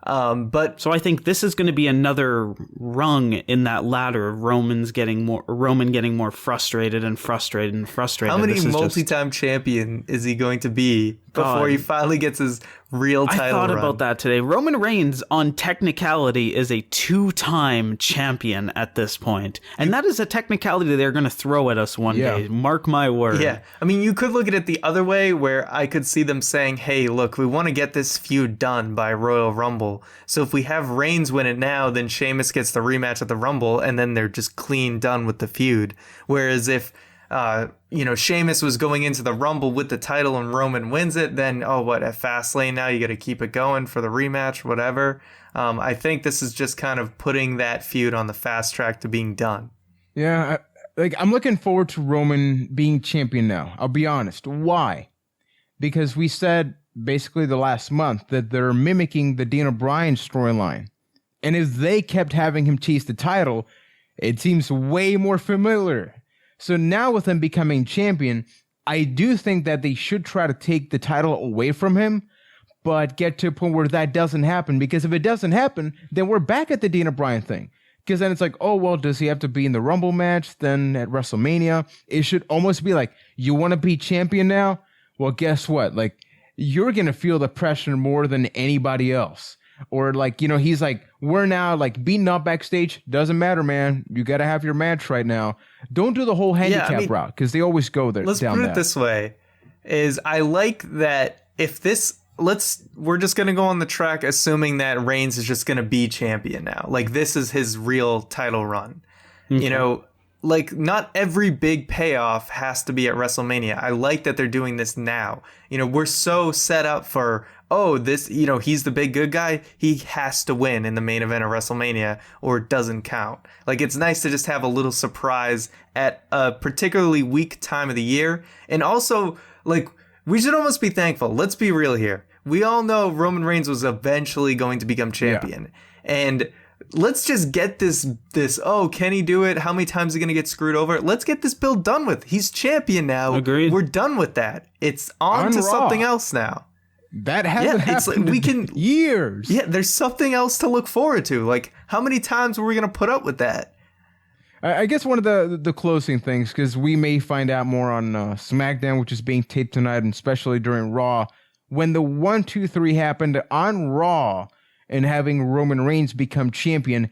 So I think this is going to be another rung in that ladder of Roman getting more frustrated and frustrated and frustrated. How many multi-time champion is he going to be before he finally gets his real title run? I thought about that today. Roman Reigns, on technicality, is a 2-time champion at this point. And that is a technicality they're going to throw at us one day. Mark my word. Yeah. I mean, you could look at it the other way, where I could see them saying, hey, look, we want to get this feud done by Royal Rumble. So if we have Reigns win it now, then Sheamus gets the rematch at the Rumble, and then they're just clean done with the feud. Whereas if Sheamus was going into the Rumble with the title and Roman wins it, then, at Fastlane now you got to keep it going for the rematch, whatever. I think this is just kind of putting that feud on the fast track to being done. Yeah, I'm looking forward to Roman being champion now. I'll be honest. Why? Because we said basically the last month that they're mimicking the Daniel Bryan storyline. And if they kept having him chase the title, it seems way more familiar. So now with him becoming champion, I do think that they should try to take the title away from him, but get to a point where that doesn't happen. Because if it doesn't happen, then we're back at the Daniel Bryan thing. Because then it's like, oh, well, does he have to be in the Rumble match? Then at WrestleMania, it should almost be like, you want to be champion now? Well, guess what? Like, you're going to feel the pressure more than anybody else. Or like, he's like, we're now like beaten up backstage. Doesn't matter, man. You got to have your match right now. Don't do the whole handicap route, because they always go there. Let's put it this way, is I like that we're just going to go on the track assuming that Reigns is just going to be champion now. Like, this is his real title run. Mm-hmm. Like, not every big payoff has to be at WrestleMania. I like that they're doing this now. We're so set up for, he's the big good guy. He has to win in the main event of WrestleMania or it doesn't count. Like, it's nice to just have a little surprise at a particularly weak time of the year. And also, like, we should almost be thankful. Let's be real here. We all know Roman Reigns was eventually going to become champion. Yeah. And let's just get this, can he do it? How many times is he going to get screwed over? Let's get this build done with. He's champion now. Agreed. We're done with that. It's on to Raw. Something else now. That hasn't happened in years. Yeah, there's something else to look forward to. Like, how many times were we going to put up with that? I guess one of the closing things, because we may find out more on SmackDown, which is being taped tonight, and especially during Raw, when the 1, 2, 3 happened on Raw, and having Roman Reigns become champion,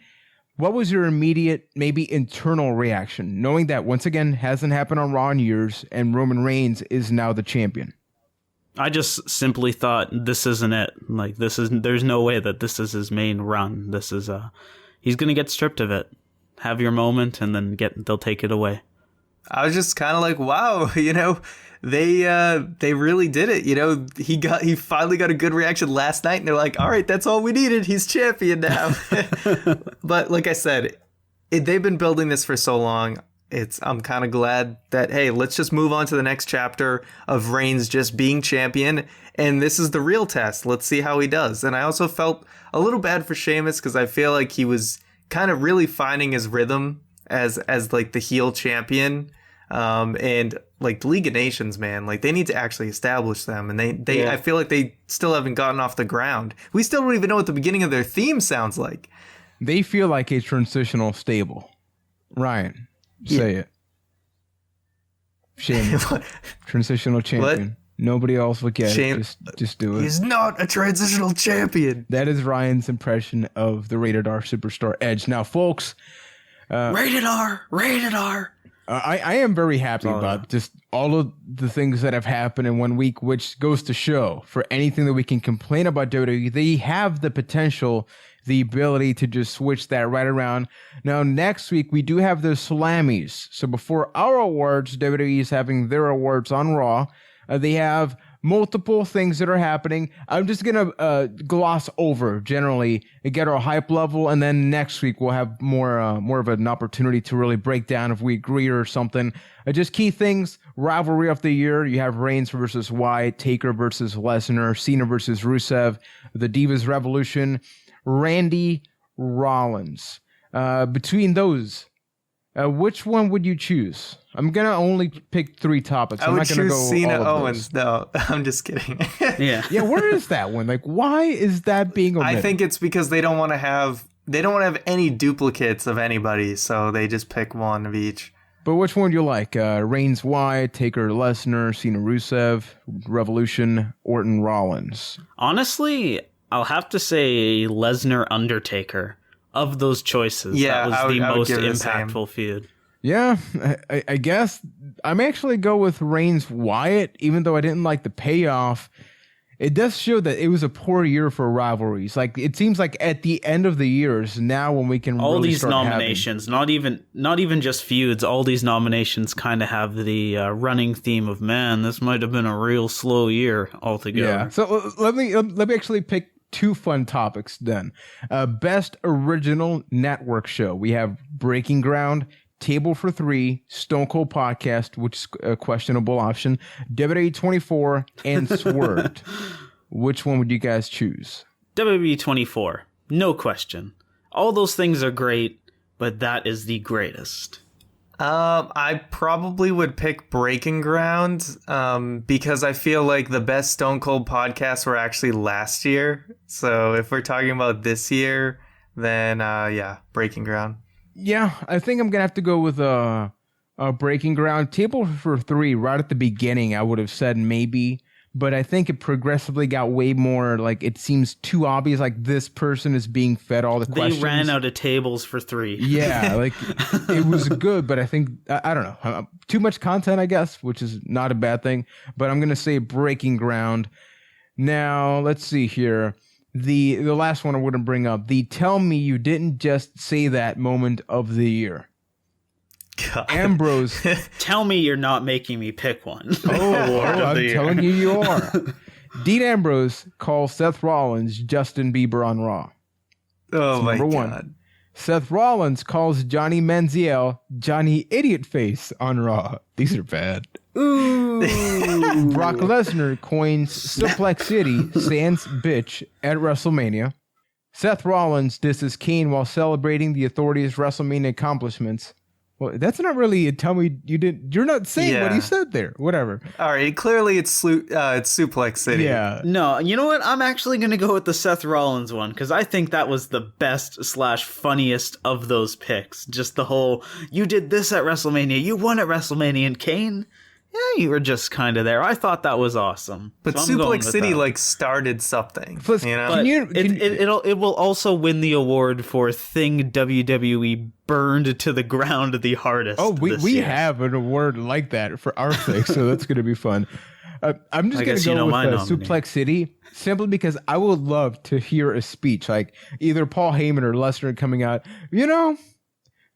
what was your immediate, maybe internal reaction, knowing that once again hasn't happened on Raw in years and Roman Reigns is now the champion? I just simply thought, this isn't it. Like, there's no way that this is his main run. This is, he's going to get stripped of it. Have your moment, and then they'll take it away. I was just kind of like, wow, they really did it. He finally got a good reaction last night, and they're like, all right, that's all we needed. He's champion now. But like I said, they've been building this for so long. I'm kind of glad that, hey, let's just move on to the next chapter of Reigns just being champion. And this is the real test. Let's see how he does. And I also felt a little bad for Sheamus because I feel like he was kind of really finding his rhythm as like the heel champion. And like the League of Nations, man, like they need to actually establish them. And I feel like they still haven't gotten off the ground. We still don't even know what the beginning of their theme sounds like. They feel like a transitional stable. Ryan. Say it. Sheamus. Transitional champion. What? Nobody else will get it. Just do it. He's not a transitional champion. That is Ryan's impression of the Rated R Superstar Edge. Now, folks. Rated R. Rated R. I am very happy about just all of the things that have happened in 1 week, which goes to show for anything that we can complain about WWE, they have the potential, the ability to just switch that right around. Now, next week, we do have the Slammies. So before our awards, WWE is having their awards on Raw. They have multiple things that are happening. I'm just going to gloss over generally and get our hype level. And then next week, we'll have more of an opportunity to really break down if we agree or something. Just key things, rivalry of the year. You have Reigns versus Wyatt, Taker versus Lesnar, Cena versus Rusev, the Divas Revolution, Randy Rollins. Between those, which one would you choose? I'm going to only pick 3 topics. I'm not going to go Cena all of Owens. those. No, I'm just kidding. Yeah. Yeah, where is that one? Like, why is that being omitted? I think it's because they don't want to have any duplicates of anybody, so they just pick one of each. But which one do you like? Reigns Wyatt, Taker Lesnar, Cena Rusev, Revolution, Orton Rollins? Honestly, I'll have to say Lesnar Undertaker. Of those choices, that was the most impactful feud. Yeah, I guess I'm actually go with Reigns Wyatt, even though I didn't like the payoff. It does show that it was a poor year for rivalries. Like, it seems like at the end of the years now when we can all really these start nominations, not even just feuds. All these nominations kind of have the running theme of, man, this might have been a real slow year altogether. Yeah. So let me actually pick 2 fun topics then. Best Original Network Show. We have Breaking Ground, Table for 3, Stone Cold Podcast, which is a questionable option, WWE 24, and Swerved. Which one would you guys choose? WWE 24. No question. All those things are great, but that is the greatest. I probably would pick Breaking Ground because I feel like the best Stone Cold podcasts were actually last year. So if we're talking about this year, then Breaking Ground. Yeah, I think I'm gonna have to go with Breaking Ground. Table for 3 right at the beginning, I would have said maybe. But I think it progressively got way more, like, it seems too obvious, like this person is being fed all the questions. They ran out of tables for 3. Yeah, like, it was good, but I think, I don't know, too much content, I guess, which is not a bad thing. But I'm going to say Breaking Ground. Now, let's see here. The last one I wouldn't bring up, the Tell Me You Didn't Just Say That moment of the year. God. Ambrose. Tell me you're not making me pick one. I'm telling you are. Dean Ambrose calls Seth Rollins Justin Bieber on Raw. Oh, my God. One. Seth Rollins calls Johnny Manziel Johnny Idiot Face on Raw. These are bad. Ooh. Brock Lesnar coins Suplex City sans bitch at WrestleMania. Seth Rollins disses Kane while celebrating the Authority's WrestleMania accomplishments. Well, that's not really a tell me you didn't. You're not saying what he said there. Whatever. All right. Clearly, it's Suplex City. Yeah. No, you know what? I'm actually going to go with the Seth Rollins one because I think that was the best / funniest of those picks. Just the whole, you did this at WrestleMania, you won at WrestleMania, and Kane, yeah, you were just kind of there. I thought that was awesome. But So I'm going Suplex with City that. started something. Plus, You know? But Can you- it will also win the award for thing WWE burned to the ground the hardest. Oh, this we year. have an award like that for our sake, so that's going to be fun. I'm just I going guess to you go know with my nominee. Suplex City simply because I would love to hear a speech like either Paul Heyman or Lesnar coming out.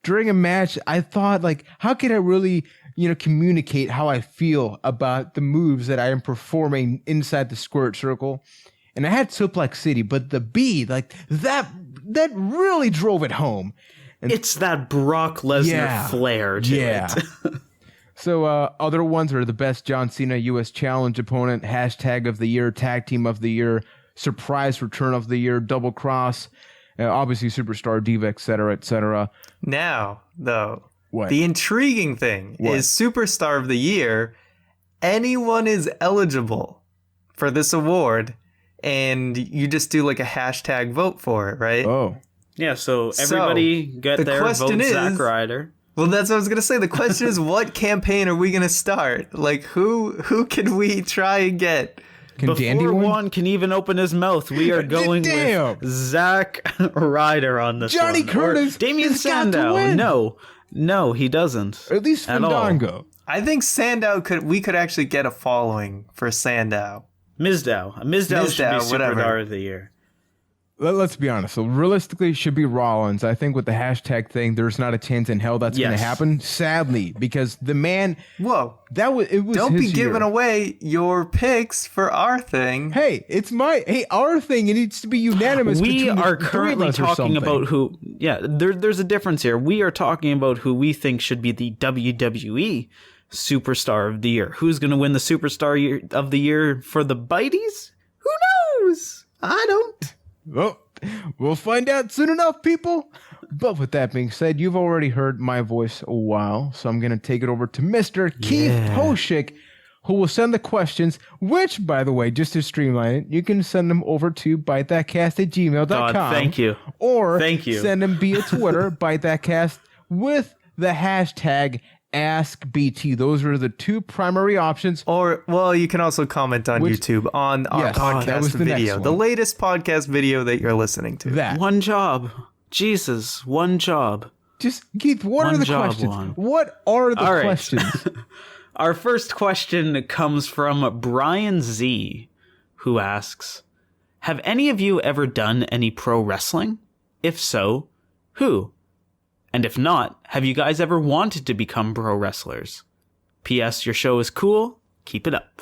During a match, I thought how can I really communicate how I feel about the moves that I am performing inside the squared circle. And I had Suplex City, but the B, that really drove it home. And It's that Brock Lesnar flair to it. So other ones are the best John Cena U.S. Challenge opponent, hashtag of the year, tag team of the year, surprise return of the year, double cross, obviously superstar diva, etc., etc. Now, though, What? the intriguing thing is Superstar of the Year. Anyone is eligible for this award, and you just do a hashtag vote for it, right? Oh. Yeah, so everybody get the there, vote question Zack is- Ryder. Well, that's what I was gonna say. The question is, what campaign are we gonna start? Who can we try and get? Can Dandy Before win? one can even open his mouth, we are going Damn. with Zack Ryder on this Johnny one. Curtis Or Damien has got to Sandow. win. No, he doesn't. Or at least At all. Fandango. I think Sandow we could actually get a following for Sandow. Mizdow should be Mizdow, whatever. Superstar of the Year. Let's be honest. So realistically, it should be Rollins. I think with the hashtag thing, there's not a chance in hell that's going to Yes. happen. Sadly, because the man Whoa! it was Don't his be giving year. away your picks for our thing. Hey, it's our thing. It needs to be unanimous. We between are the three of currently us or talking something. about who. Yeah, there's a difference here. We are talking about who we think should be the WWE Superstar of the Year. Who's going to win the Superstar of the Year for the Bites? Who knows? I don't. Well, we'll find out soon enough, people. But with that being said, you've already heard my voice a while, so I'm going to take it over to Mr. Keith Poshik, who will send the questions, which, by the way, just to streamline it, you can send them over to bytethatcast@gmail.com. God, thank you. Or Thank you. send them via Twitter, bytethatcast, with the hashtag AskBT. Those are the two primary options. Or, well, you can also comment on YouTube on our Yes. Oh, that podcast was the next video, one. the latest podcast video that you're listening to. That. One job. Jesus, one job. Just, Keith, what One are the job, questions? Juan. What are the All right. questions? Our first question comes from Brian Z, who asks, have any of you ever done any pro wrestling? If so, who? And if not, have you guys ever wanted to become pro wrestlers? P.S. Your show is cool. Keep it up.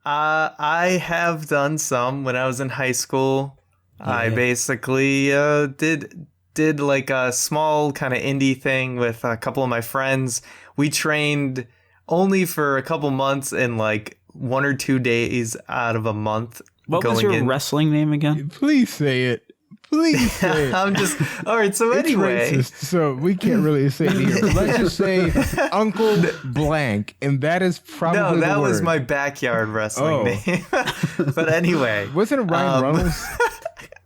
I have done some when I was in high school. I basically did a small kind of indie thing with a couple of my friends. We trained only for a couple months and 1 or 2 days out of a month. What was your in. wrestling name again? Please say it. Please say it. I'm just all right. So It's anyway, racist, so we can't really say it here. But let's just say Uncle Blank, and that is probably no, that the was word. my backyard wrestling name. But anyway, Wasn't it Ryan Reynolds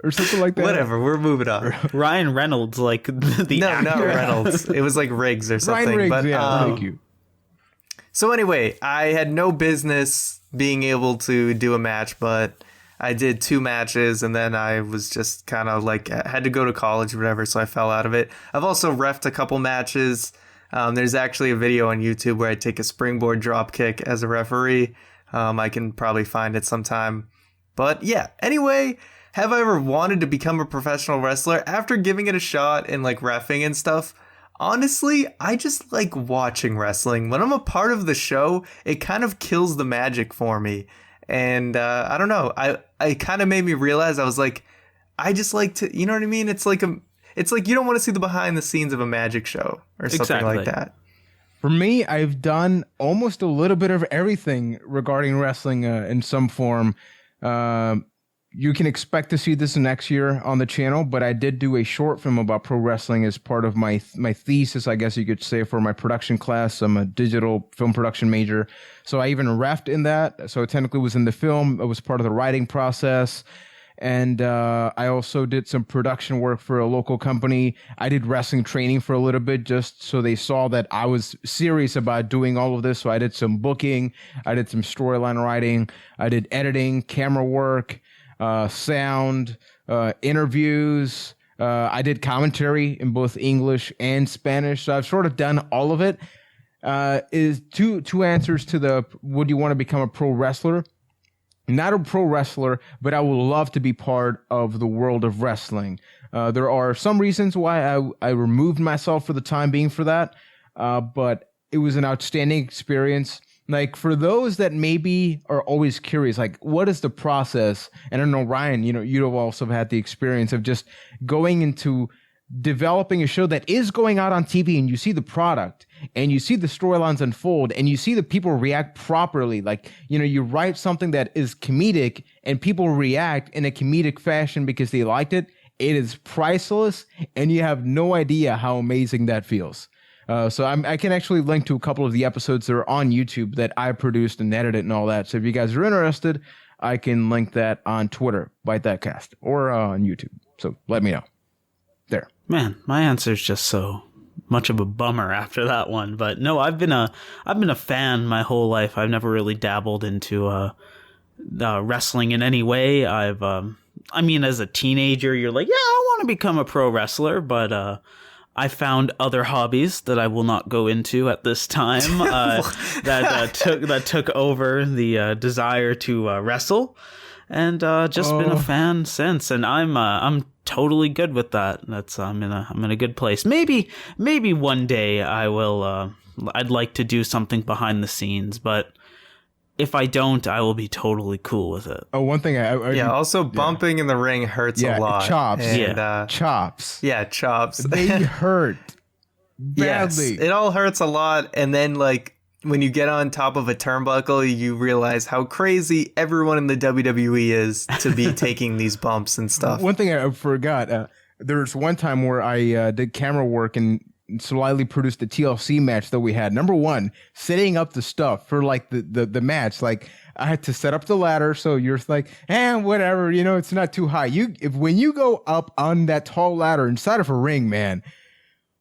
or something like that? whatever. We're moving on. Ryan Reynolds, the No, actor. not Reynolds. It was Riggs or something. Ryan Riggs. But, Thank you. So anyway, I had no business being able to do a match, but I did 2 matches, and then I was just kind of had to go to college or whatever, so I fell out of it. I've also reffed a couple matches. There's actually a video on YouTube where I take a springboard drop kick as a referee. I can probably find it sometime. But yeah, anyway, have I ever wanted to become a professional wrestler? After giving it a shot and reffing and stuff, honestly, I just like watching wrestling. When I'm a part of the show, it kind of kills the magic for me. And I don't know. I kind of made me realize I was I just like to, you know what I mean? It's like you don't want to see the behind the scenes of a magic show or something like that. For me, I've done almost a little bit of everything regarding wrestling in some form. You can expect to see this next year on the channel, but I did do a short film about pro wrestling as part of my thesis, I guess you could say, for my production class. I'm a digital film production major, so I even reffed in that. So it technically was in the film. It was part of the writing process. And I also did some production work for a local company. I did wrestling training for a little bit just so they saw that I was serious about doing all of this. So I did some booking. I did some storyline writing. I did editing, camera work, sound, interviews. I did commentary in both English and Spanish. So I've sort of done all of it. Is two answers to the would you want to become a pro wrestler? Not a pro wrestler, but I would love to be part of the world of wrestling. There are some reasons why I removed myself for the time being for that, but it was an outstanding experience. Like, for those that maybe are always curious, like, what is the process? And I know, Ryan, you have also had the experience of just going into developing a show that is going out on TV, and you see the product and you see the storylines unfold and you see the people react properly. Like, you write something that is comedic and people react in a comedic fashion because they liked it. It is priceless, and you have no idea how amazing that feels. So I can actually link to a couple of the episodes that are on YouTube that I produced and edited and all that. So if you guys are interested, I can link that on Twitter, Byte That Cast, or on YouTube. So let me know. There. Man, my answer is just so much of a bummer after that one. But no, I've been a fan my whole life. I've never really dabbled into wrestling in any way. As a teenager, you're like, yeah, I want to become a pro wrestler, but I found other hobbies that I will not go into at this time that took over the desire to wrestle, and just been a fan since. And I'm totally good with that. I'm in a good place. Maybe one day I will. I'd like to do something behind the scenes, but if I don't, I will be totally cool with it. Oh, one thing Also, bumping in the ring hurts a lot. Chops. And, chops. Yeah, chops. They hurt badly. Yes, it all hurts a lot. And then, like, when you get on top of a turnbuckle, you realize how crazy everyone in the WWE is to be taking these bumps and stuff. One thing I forgot, there's one time where I did camera work and slightly produced the TLC match that we had. Number one, setting up the stuff for like the match. Like, I had to set up the ladder, so you're like, whatever, it's not too high. When you go up on that tall ladder inside of a ring, man,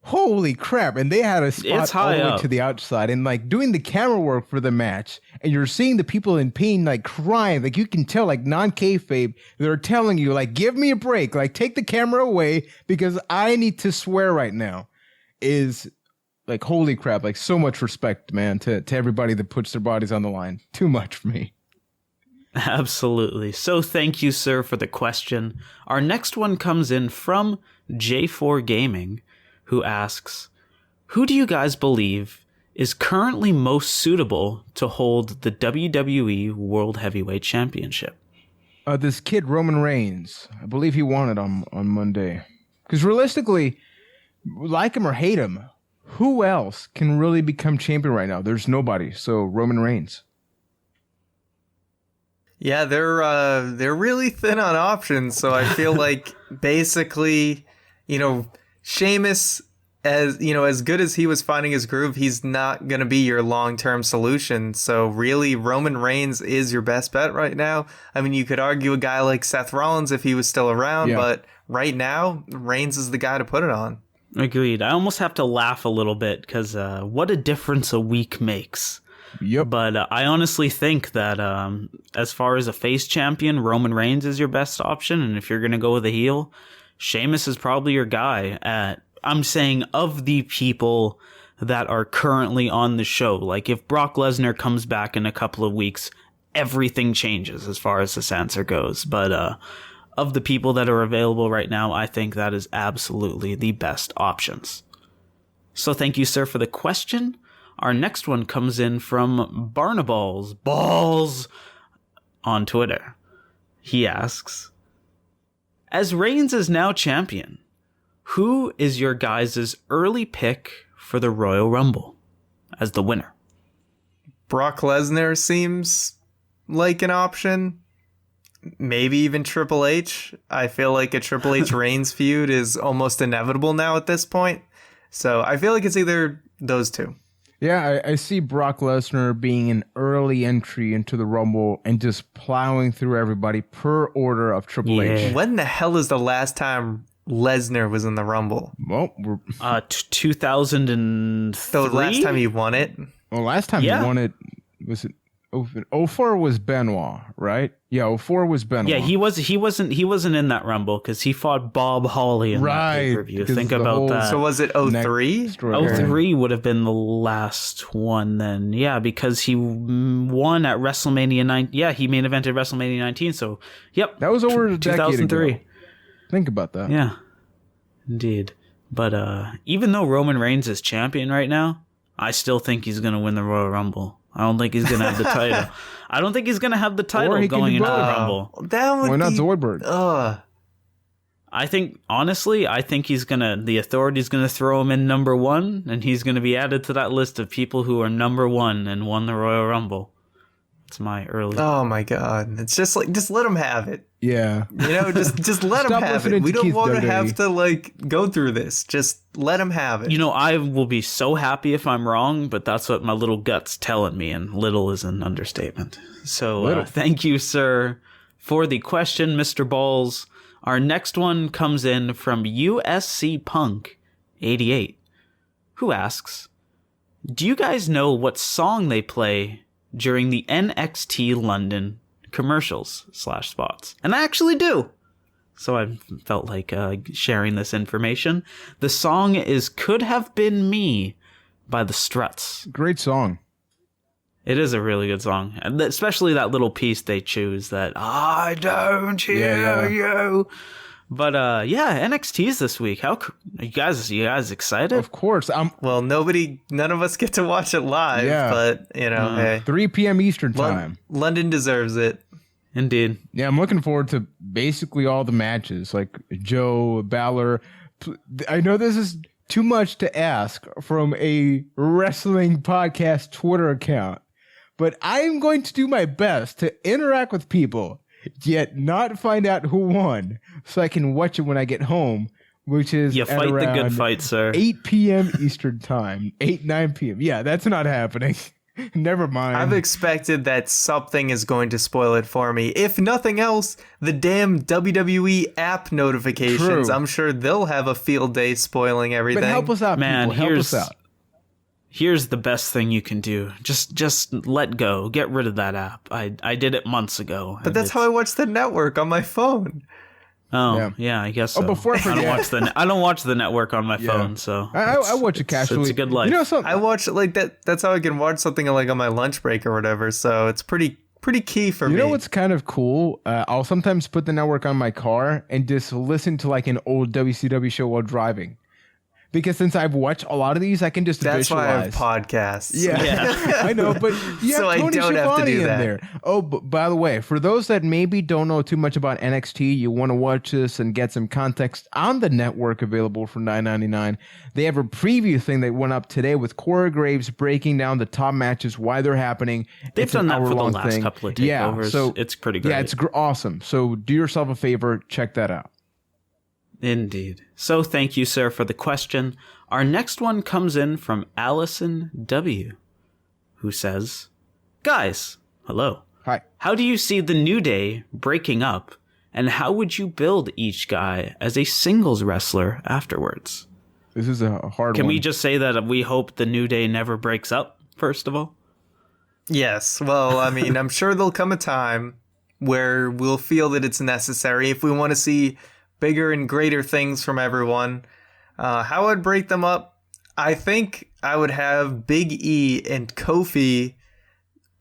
holy crap. And they had a spot all the way to the outside, and like doing the camera work for the match, and you're seeing the people in pain, like crying, like you can tell, like non-kayfabe, they're telling you, like, give me a break, like take the camera away because I need to swear right now. Is like, holy crap, like so much respect, man, to everybody that puts their bodies on the line. Too much for me. Absolutely. So thank you, sir, for the question. Our next one comes in from J4 Gaming, who asks, who do you guys believe is currently most suitable to hold the WWE World Heavyweight Championship? This kid, Roman Reigns. I believe he won it on Monday. Because realistically, like him or hate him, who else can really become champion right now? There's nobody. So Roman Reigns. Yeah, they're really thin on options. So I feel like basically, Sheamus, as good as he was finding his groove, he's not going to be your long-term solution. So really, Roman Reigns is your best bet right now. I mean, you could argue a guy like Seth Rollins if he was still around, but right now, Reigns is the guy to put it on. Agreed. I almost have to laugh a little bit because what a difference a week makes. Yep. But I honestly think that as far as a face champion, Roman Reigns is your best option. And if you're going to go with a heel, Sheamus is probably your guy. I'm saying of the people that are currently on the show. Like, if Brock Lesnar comes back in a couple of weeks, everything changes as far as this answer goes. But of the people that are available right now, I think that is absolutely the best options. So thank you, sir, for the question. Our next one comes in from Balls on Twitter. He asks, as Reigns is now champion, who is your guys' early pick for the Royal Rumble as the winner? Brock Lesnar seems like an option. Maybe even Triple H. I feel like a Triple H Reigns feud is almost inevitable now at this point. So I feel like it's either those two. Yeah, I see Brock Lesnar being an early entry into the Rumble and just plowing through everybody per order of Triple H. When the hell is the last time Lesnar was in the Rumble? Well, 2003. So the last time he won it? Last time he won it, was it 04 was Benoit, right? Yeah, 04 was Benoit. Yeah, he wasn't in that Rumble because he fought Bob Holly in that pay-per-view. Think about that. So was it 03? 03 would have been the last one then. Yeah, because he won at WrestleMania 9. Yeah, he main evented WrestleMania 19. So, yep. That was over a decade 2003. ago. Think about that. Yeah, indeed. But even though Roman Reigns is champion right now, I still think he's going to win the Royal Rumble. I don't think he's going to have the title. I don't think he's going to have the title going into the Rumble. Why not Zoidberg? I think, honestly, the authority's going to throw him in number one, and he's going to be added to that list of people who are number one and won the Royal Rumble. It's my early. Oh my God. It's just let him have it. Yeah. Just let him have it. We don't want to have to go through this. Just let him have it. I will be so happy if I'm wrong, but that's what my little gut's telling me, and little is an understatement. So thank you, sir, for the question, Mr. Balls. Our next one comes in from USC Punk 88, who asks, do you guys know what song they play during the NXT London commercials / spots? And I actually do. So I felt like sharing this information. The song is Could Have Been Me by the Struts. Great song. It is a really good song. And especially that little piece they choose that I don't hear you. But NXT's this week. How you guys excited? Of course. Well, none of us get to watch it live, but hey. 3 p.m. Eastern time. London deserves it. Indeed. Yeah, I'm looking forward to basically all the matches, like Joe, Balor. I know this is too much to ask from a wrestling podcast Twitter account, but I'm going to do my best to interact with people, yet not find out who won, so I can watch it when I get home, which is you fight the good fight, sir. 8 p.m. Eastern time, 9 p.m. Yeah, that's not happening. Never mind. I've expected that something is going to spoil it for me. If nothing else, the damn WWE app notifications. True. I'm sure they'll have a field day spoiling everything. But help us out, man. People. Help us out. Here's the best thing you can do. Just let go. Get rid of that app. I did it months ago. But that's how I watch the network on my phone. Oh, yeah, I guess so. Oh, before I forget. I don't watch the network on my phone, so I watch it casually. It's a good life. You know something? I watch it like that. That's how I can watch something like on my lunch break or whatever. So it's pretty key for me. You know what's kind of cool? I'll sometimes put the network on my car and just listen to like an old WCW show while driving. Because since I've watched a lot of these, I can just That's visualize. why I have podcasts. Yeah. I know, but you So have I Tony don't have to Schiavone do in that. there. Oh, by the way, for those that maybe don't know too much about NXT, you want to watch this and get some context on the network available for $9.99. They have a preview thing that went up today with Corey Graves breaking down the top matches, why they're happening. They've done that for the last couple of takeovers. Yeah, so it's pretty great. Yeah, it's awesome. So do yourself a favor, check that out. Indeed. So thank you, sir, for the question. Our next one comes in from Allison W., who says, guys, hello. Hi. How do you see the New Day breaking up, and how would you build each guy as a singles wrestler afterwards? This is a hard one. Can we just say that we hope the New Day never breaks up, first of all? Yes. Well, I mean, I'm sure there'll come a time where we'll feel that it's necessary if we want to see bigger and greater things from everyone. How I'd break them up, I think I would have Big E and Kofi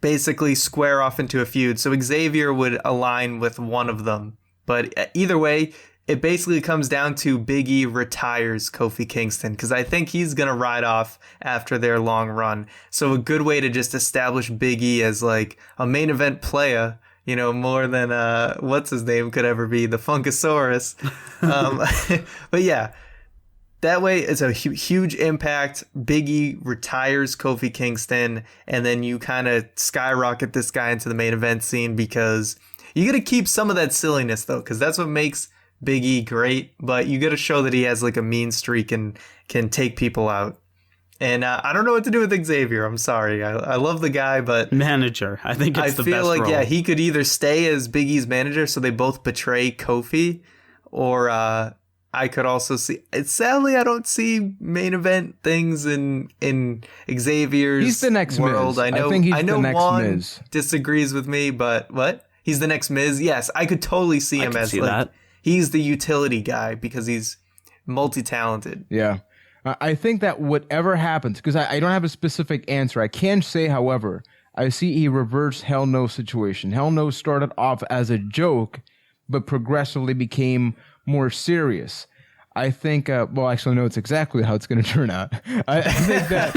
basically square off into a feud. So Xavier would align with one of them. But either way, it basically comes down to Big E retires Kofi Kingston, because I think he's going to ride off after their long run. So a good way to just establish Big E as like a main event player, you know, more than what's his name could ever be, the Funkasaurus. But yeah, that way it's a huge impact. Big E retires Kofi Kingston, and then you kind of skyrocket this guy into the main event scene, because you got to keep some of that silliness, though, because that's what makes Big E great. But you got to show that he has like a mean streak and can take people out. And I don't know what to do with Xavier. I'm sorry. I love the guy, but manager. I think it's the best role. I feel like he could either stay as Big E's manager, so they both betray Kofi, or I could also see. Sadly, I don't see main event things in Xavier's He's the next world. Miz. I think he's the next Juan Miz. Disagrees with me, but what? He's the next Miz. Yes, I could totally see him as like he's the utility guy because he's multi-talented. Yeah. I think that whatever happens, because I don't have a specific answer. I can say, however, I see a reverse Hell No situation. Hell No started off as a joke, but progressively became more serious. I think, actually, no, it's exactly how it's going to turn out. I think that,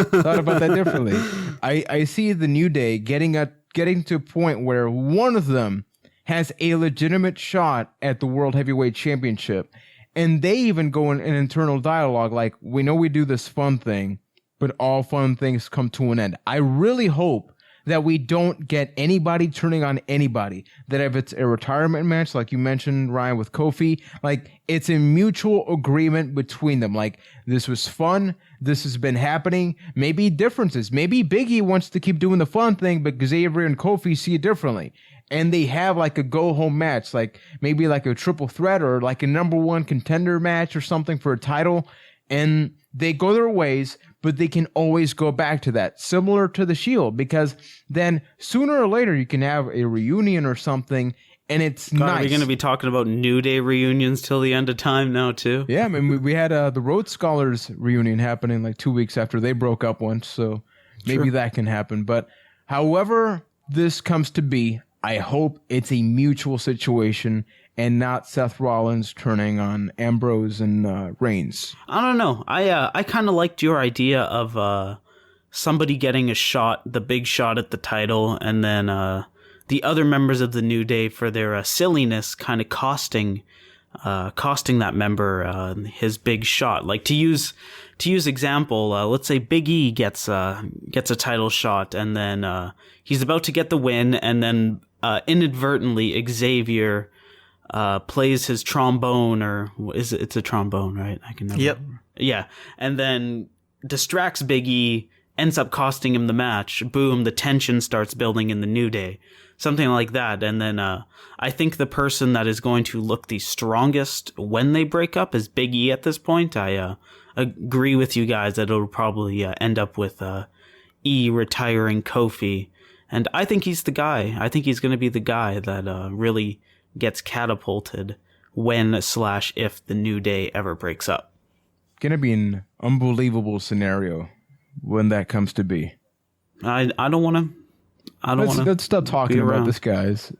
thought about that differently. I see the New Day getting to a point where one of them has a legitimate shot at the World Heavyweight Championship. And they even go in an internal dialogue like, we know we do this fun thing, but all fun things come to an end. I really hope that we don't get anybody turning on anybody. That if it's a retirement match, like you mentioned, Ryan, with Kofi, like it's a mutual agreement between them. Like, this was fun. This has been happening. Maybe differences. Maybe Big E wants to keep doing the fun thing, but Xavier and Kofi see it differently. And they have like a go-home match, like maybe like a triple threat or like a number one contender match or something for a title. And they go their ways, but they can always go back to that, similar to the Shield, because then sooner or later you can have a reunion or something, and it's nice. Are we going to be talking about New Day reunions till the end of time now, too? Yeah, I mean, we had the Rhodes Scholars reunion happening like 2 weeks after they broke up once, so maybe that can happen. But however this comes to be, I hope it's a mutual situation and not Seth Rollins turning on Ambrose and Reigns. I don't know. I kind of liked your idea of somebody getting a shot, the big shot at the title, and then the other members of the New Day for their silliness kind of costing that member his big shot. Like to use example, let's say Big E gets a title shot, and then he's about to get the win, and then inadvertently Xavier plays his trombone, or it's a trombone, right? I can never remember. Yeah, and then distracts Big E, ends up costing him the match. Boom, the tension starts building in the New Day. Something like that. And then I think the person that is going to look the strongest when they break up is Big E at this point. I agree with you guys that it'll probably end up with E retiring Kofi. And I think he's the guy. I think he's going to be the guy that really gets catapulted when/if the New Day ever breaks up. Going to be an unbelievable scenario when that comes to be. I don't want to. Let's stop talking about this, guys.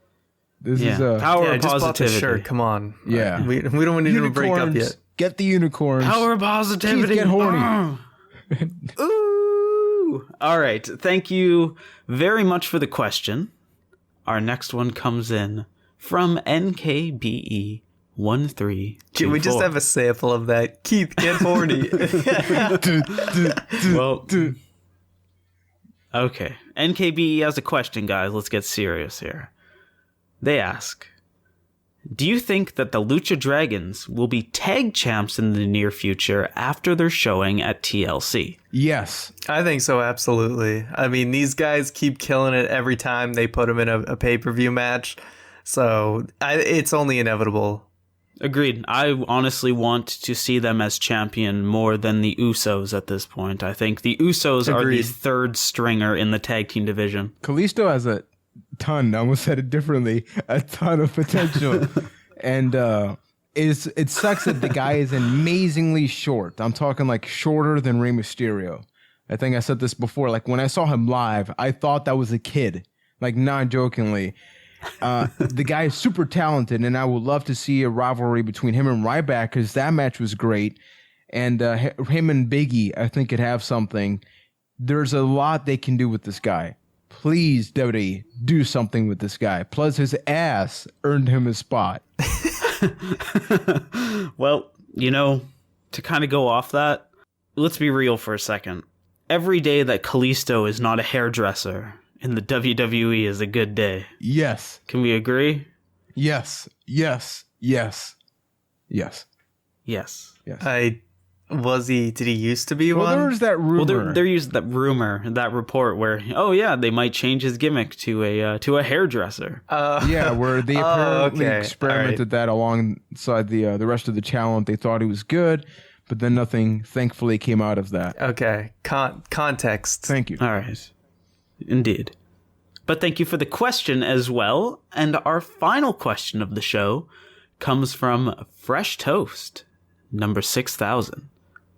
This is power of I just positivity. bought this shirt. Come on. Yeah, we don't need to break up yet. Get the unicorns. Power of positivity. Keith, get horny. Ooh. All right. Thank you very much for the question. Our next one comes in from NKBE 1324. Can we just have a sample of that? Keith, get horny. Well, okay. NKBE has a question, guys. Let's get serious here. They ask, do you think that the Lucha Dragons will be tag champs in the near future after their showing at TLC? Yes. I think so, absolutely. I mean, these guys keep killing it every time they put them in a pay-per-view match. So it's only inevitable. Agreed. I honestly want to see them as champion more than the Usos at this point. I think the Usos are the third stringer in the tag team division. Kalisto has a ton, I almost said it differently, a ton of potential. And it sucks that the guy is amazingly short. I'm talking like shorter than Rey Mysterio. I think I said this before. Like when I saw him live, I thought that was a kid, like non-jokingly. The guy is super talented, and I would love to see a rivalry between him and Ryback because that match was great. And him and Big E, I think, could have something. There's a lot they can do with this guy. Please, WWE, do something with this guy. Plus, his ass earned him a spot. Well, to kind of go off that, let's be real for a second. Every day that Kalisto is not a hairdresser in the WWE is a good day. Yes. Can we agree? Yes. Yes. Yes. Yes. Yes. Yes. I Did he used to be Well, one? there's that rumor. Well, there used that rumor, that report where, oh yeah, they might change his gimmick to a hairdresser. Yeah, where they apparently okay. experimented that alongside the rest of the talent. They thought he was good, but then nothing, thankfully, came out of that. Okay. Context. Thank you. All right. Indeed. But thank you for the question as well. And our final question of the show comes from Fresh Toast, number 6,000.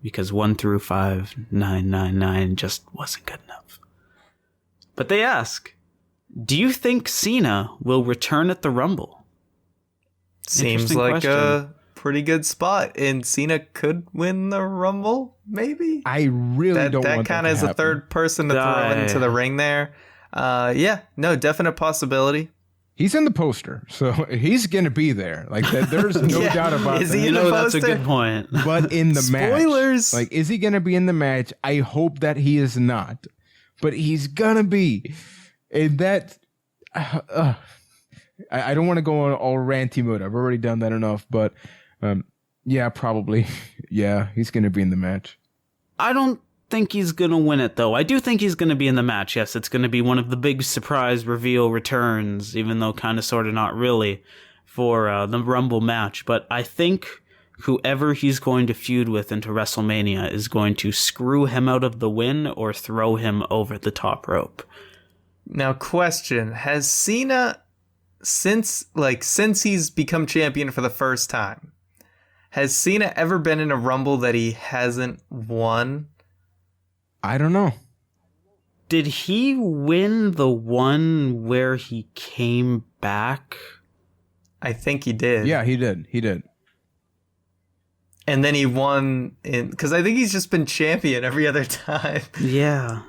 Because 1 through 5,999 just wasn't good enough. But they ask, do you think Cena will return at the Rumble? Seems like a pretty good spot, and Cena could win the Rumble, maybe? I really don't want that That kind of is a third person to throw into the ring there. Yeah, no, definite possibility. He's in the poster, so he's going to be there. Like, there's no doubt about Is that. he in the poster? That's a good point. But in the match. Spoilers! Like, is he going to be in the match? I hope that he is not. But he's going to be. And that... I don't want to go on all ranty mode. I've already done that enough. But, yeah, probably. Yeah, he's going to be in the match. I don't think he's going to win it, though. I do think he's going to be in the match. Yes, it's going to be one of the big surprise reveal returns, even though kind of sort of not really, for the Rumble match. But I think whoever he's going to feud with into WrestleMania is going to screw him out of the win or throw him over the top rope. Now, question. Has Cena, since he's become champion for the first time, has Cena ever been in a Rumble that he hasn't won? I don't know. Did he win the one where he came back? I think he did. Yeah, he did. He did. And then he won because I think he's just been champion every other time. Yeah.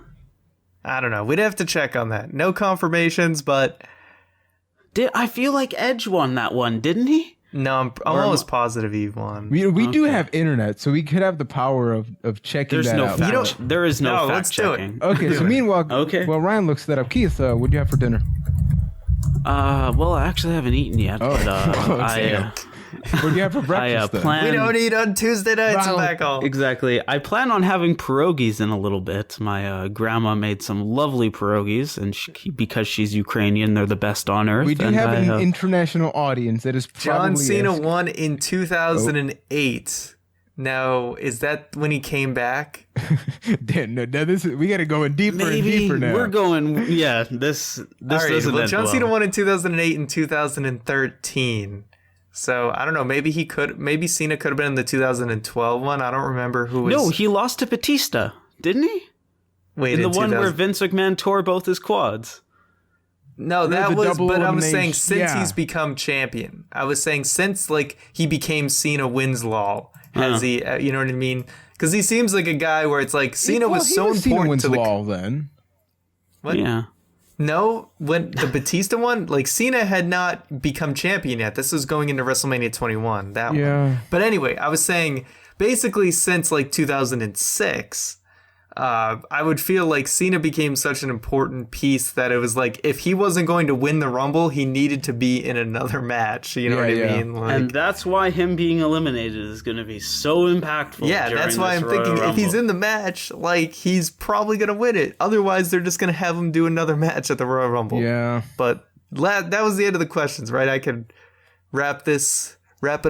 I don't know. We'd have to check on that. No confirmations, but I feel like Edge won that one, didn't he? no, I'm almost positive he won. We do have internet, so we could have the power of checking There's that no out. there is no let's fact do it. checking. Okay, so meanwhile, Okay. while Ryan looks that up, Keith, what do you have for dinner? Well, I actually haven't eaten yet. Oh. But, Damn. What do you have for breakfast then? plan. We don't eat on Tuesday nights in back home. Exactly. I plan on having pierogies in a little bit. My grandma made some lovely pierogies, and because she's Ukrainian, they're the best on earth. We do and have an international audience that is probably... John Cena won in 2008. Now, is that when he came back? Damn, no, we got to go in deeper and deeper now. We're going. Yeah, this All right, doesn't well, end John well. Cena won in 2008 and 2013. So I don't know. Maybe Cena could have been in the 2012 one. I don't remember who was. No, he lost to Batista, didn't he? Wait, in the one 2000... where Vince McMahon tore both his quads. No, that the was. double But I was saying elimination. since Yeah. he's become champion. I was saying since he became Cena Winslow. Has he? You know what I mean? Because he seems like a guy where it's like Cena was so important to the. then. What? Yeah. No, when the Batista one, Cena had not become champion yet. This was going into WrestleMania 21. That one. But anyway, I was saying basically since 2006, I would feel like Cena became such an important piece that it was if he wasn't going to win the Rumble, he needed to be in another match. You know what I mean? And that's why him being eliminated is going to be so impactful. Yeah, that's why I'm thinking if he's in the match, he's probably going to win it. Otherwise, they're just going to have him do another match at the Royal Rumble. Yeah. But that was the end of the questions, right? I could wrap it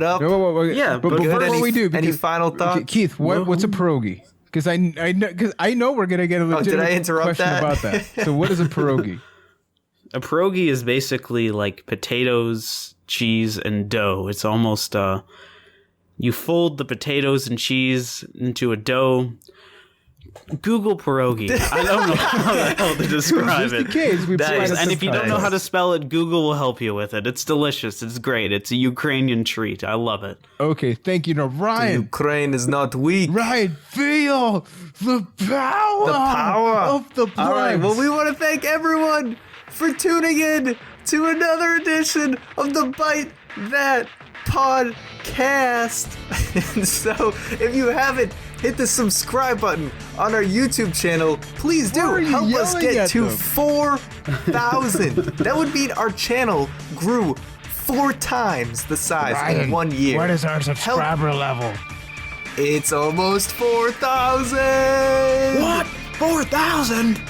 up. Yeah, but before before we do, any final thoughts? Keith, what's a pierogi? Because I know we're gonna get a legitimate did I interrupt question that? about that. So what is a pierogi? A pierogi is basically potatoes, cheese, and dough. It's almost you fold the potatoes and cheese into a dough. Google pierogi. I don't know how the hell to describe Just it. in case we And if you don't know how to spell it, Google will help you with it. It's delicious. It's great. It's a Ukrainian treat. I love it. Okay, thank you. Now, Ryan. Ukraine is not weak. Ryan, feel the power of the blood. All right, well, we want to thank everyone for tuning in to another edition of the Byte That Podcast. And so, if you haven't hit the subscribe button on our YouTube channel, please do. Help us get to 4,000. That would mean our channel grew 4 times the size in 1 year. What is our subscriber level? It's almost 4,000. What? 4,000?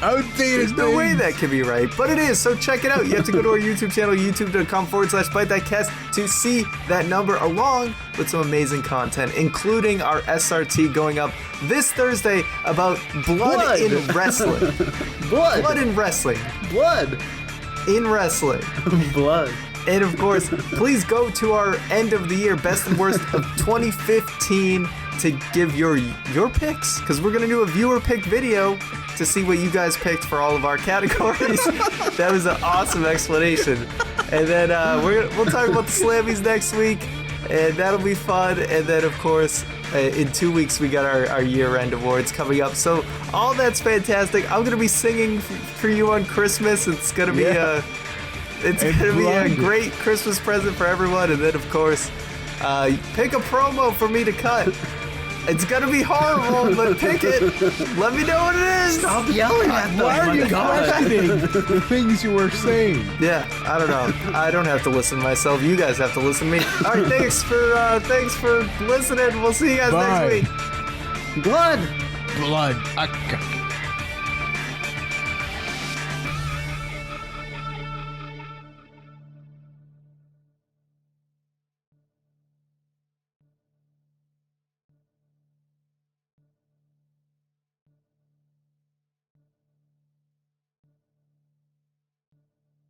I would say There's no way that could be right, but it is. So check it out. You have to go to our YouTube channel, youtube.com/ByteThatCast, to see that number along with some amazing content, including our SRT going up this Thursday about blood in wrestling. Blood in wrestling. Blood. In wrestling. Blood. And of course, please go to our end of the year best and worst of 2015 to give your picks, because we're gonna do a viewer pick video to see what you guys picked for all of our categories. That was an awesome explanation. And then we'll talk about the Slammies next week, and that'll be fun. And then of course, in 2 weeks we got our year-end awards coming up. So all that's fantastic. I'm gonna be singing for you on Christmas. It's gonna be It's gonna be a great Christmas present for everyone, and then of course, pick a promo for me to cut. It's gonna be horrible, but pick it. Let me know what it is. Stop yelling at them. Why are you questioning the things you were saying? Yeah, I don't know. I don't have to listen to myself. You guys have to listen to me. All right, thanks for listening. We'll see you guys Bye. next week. Blood. Blood.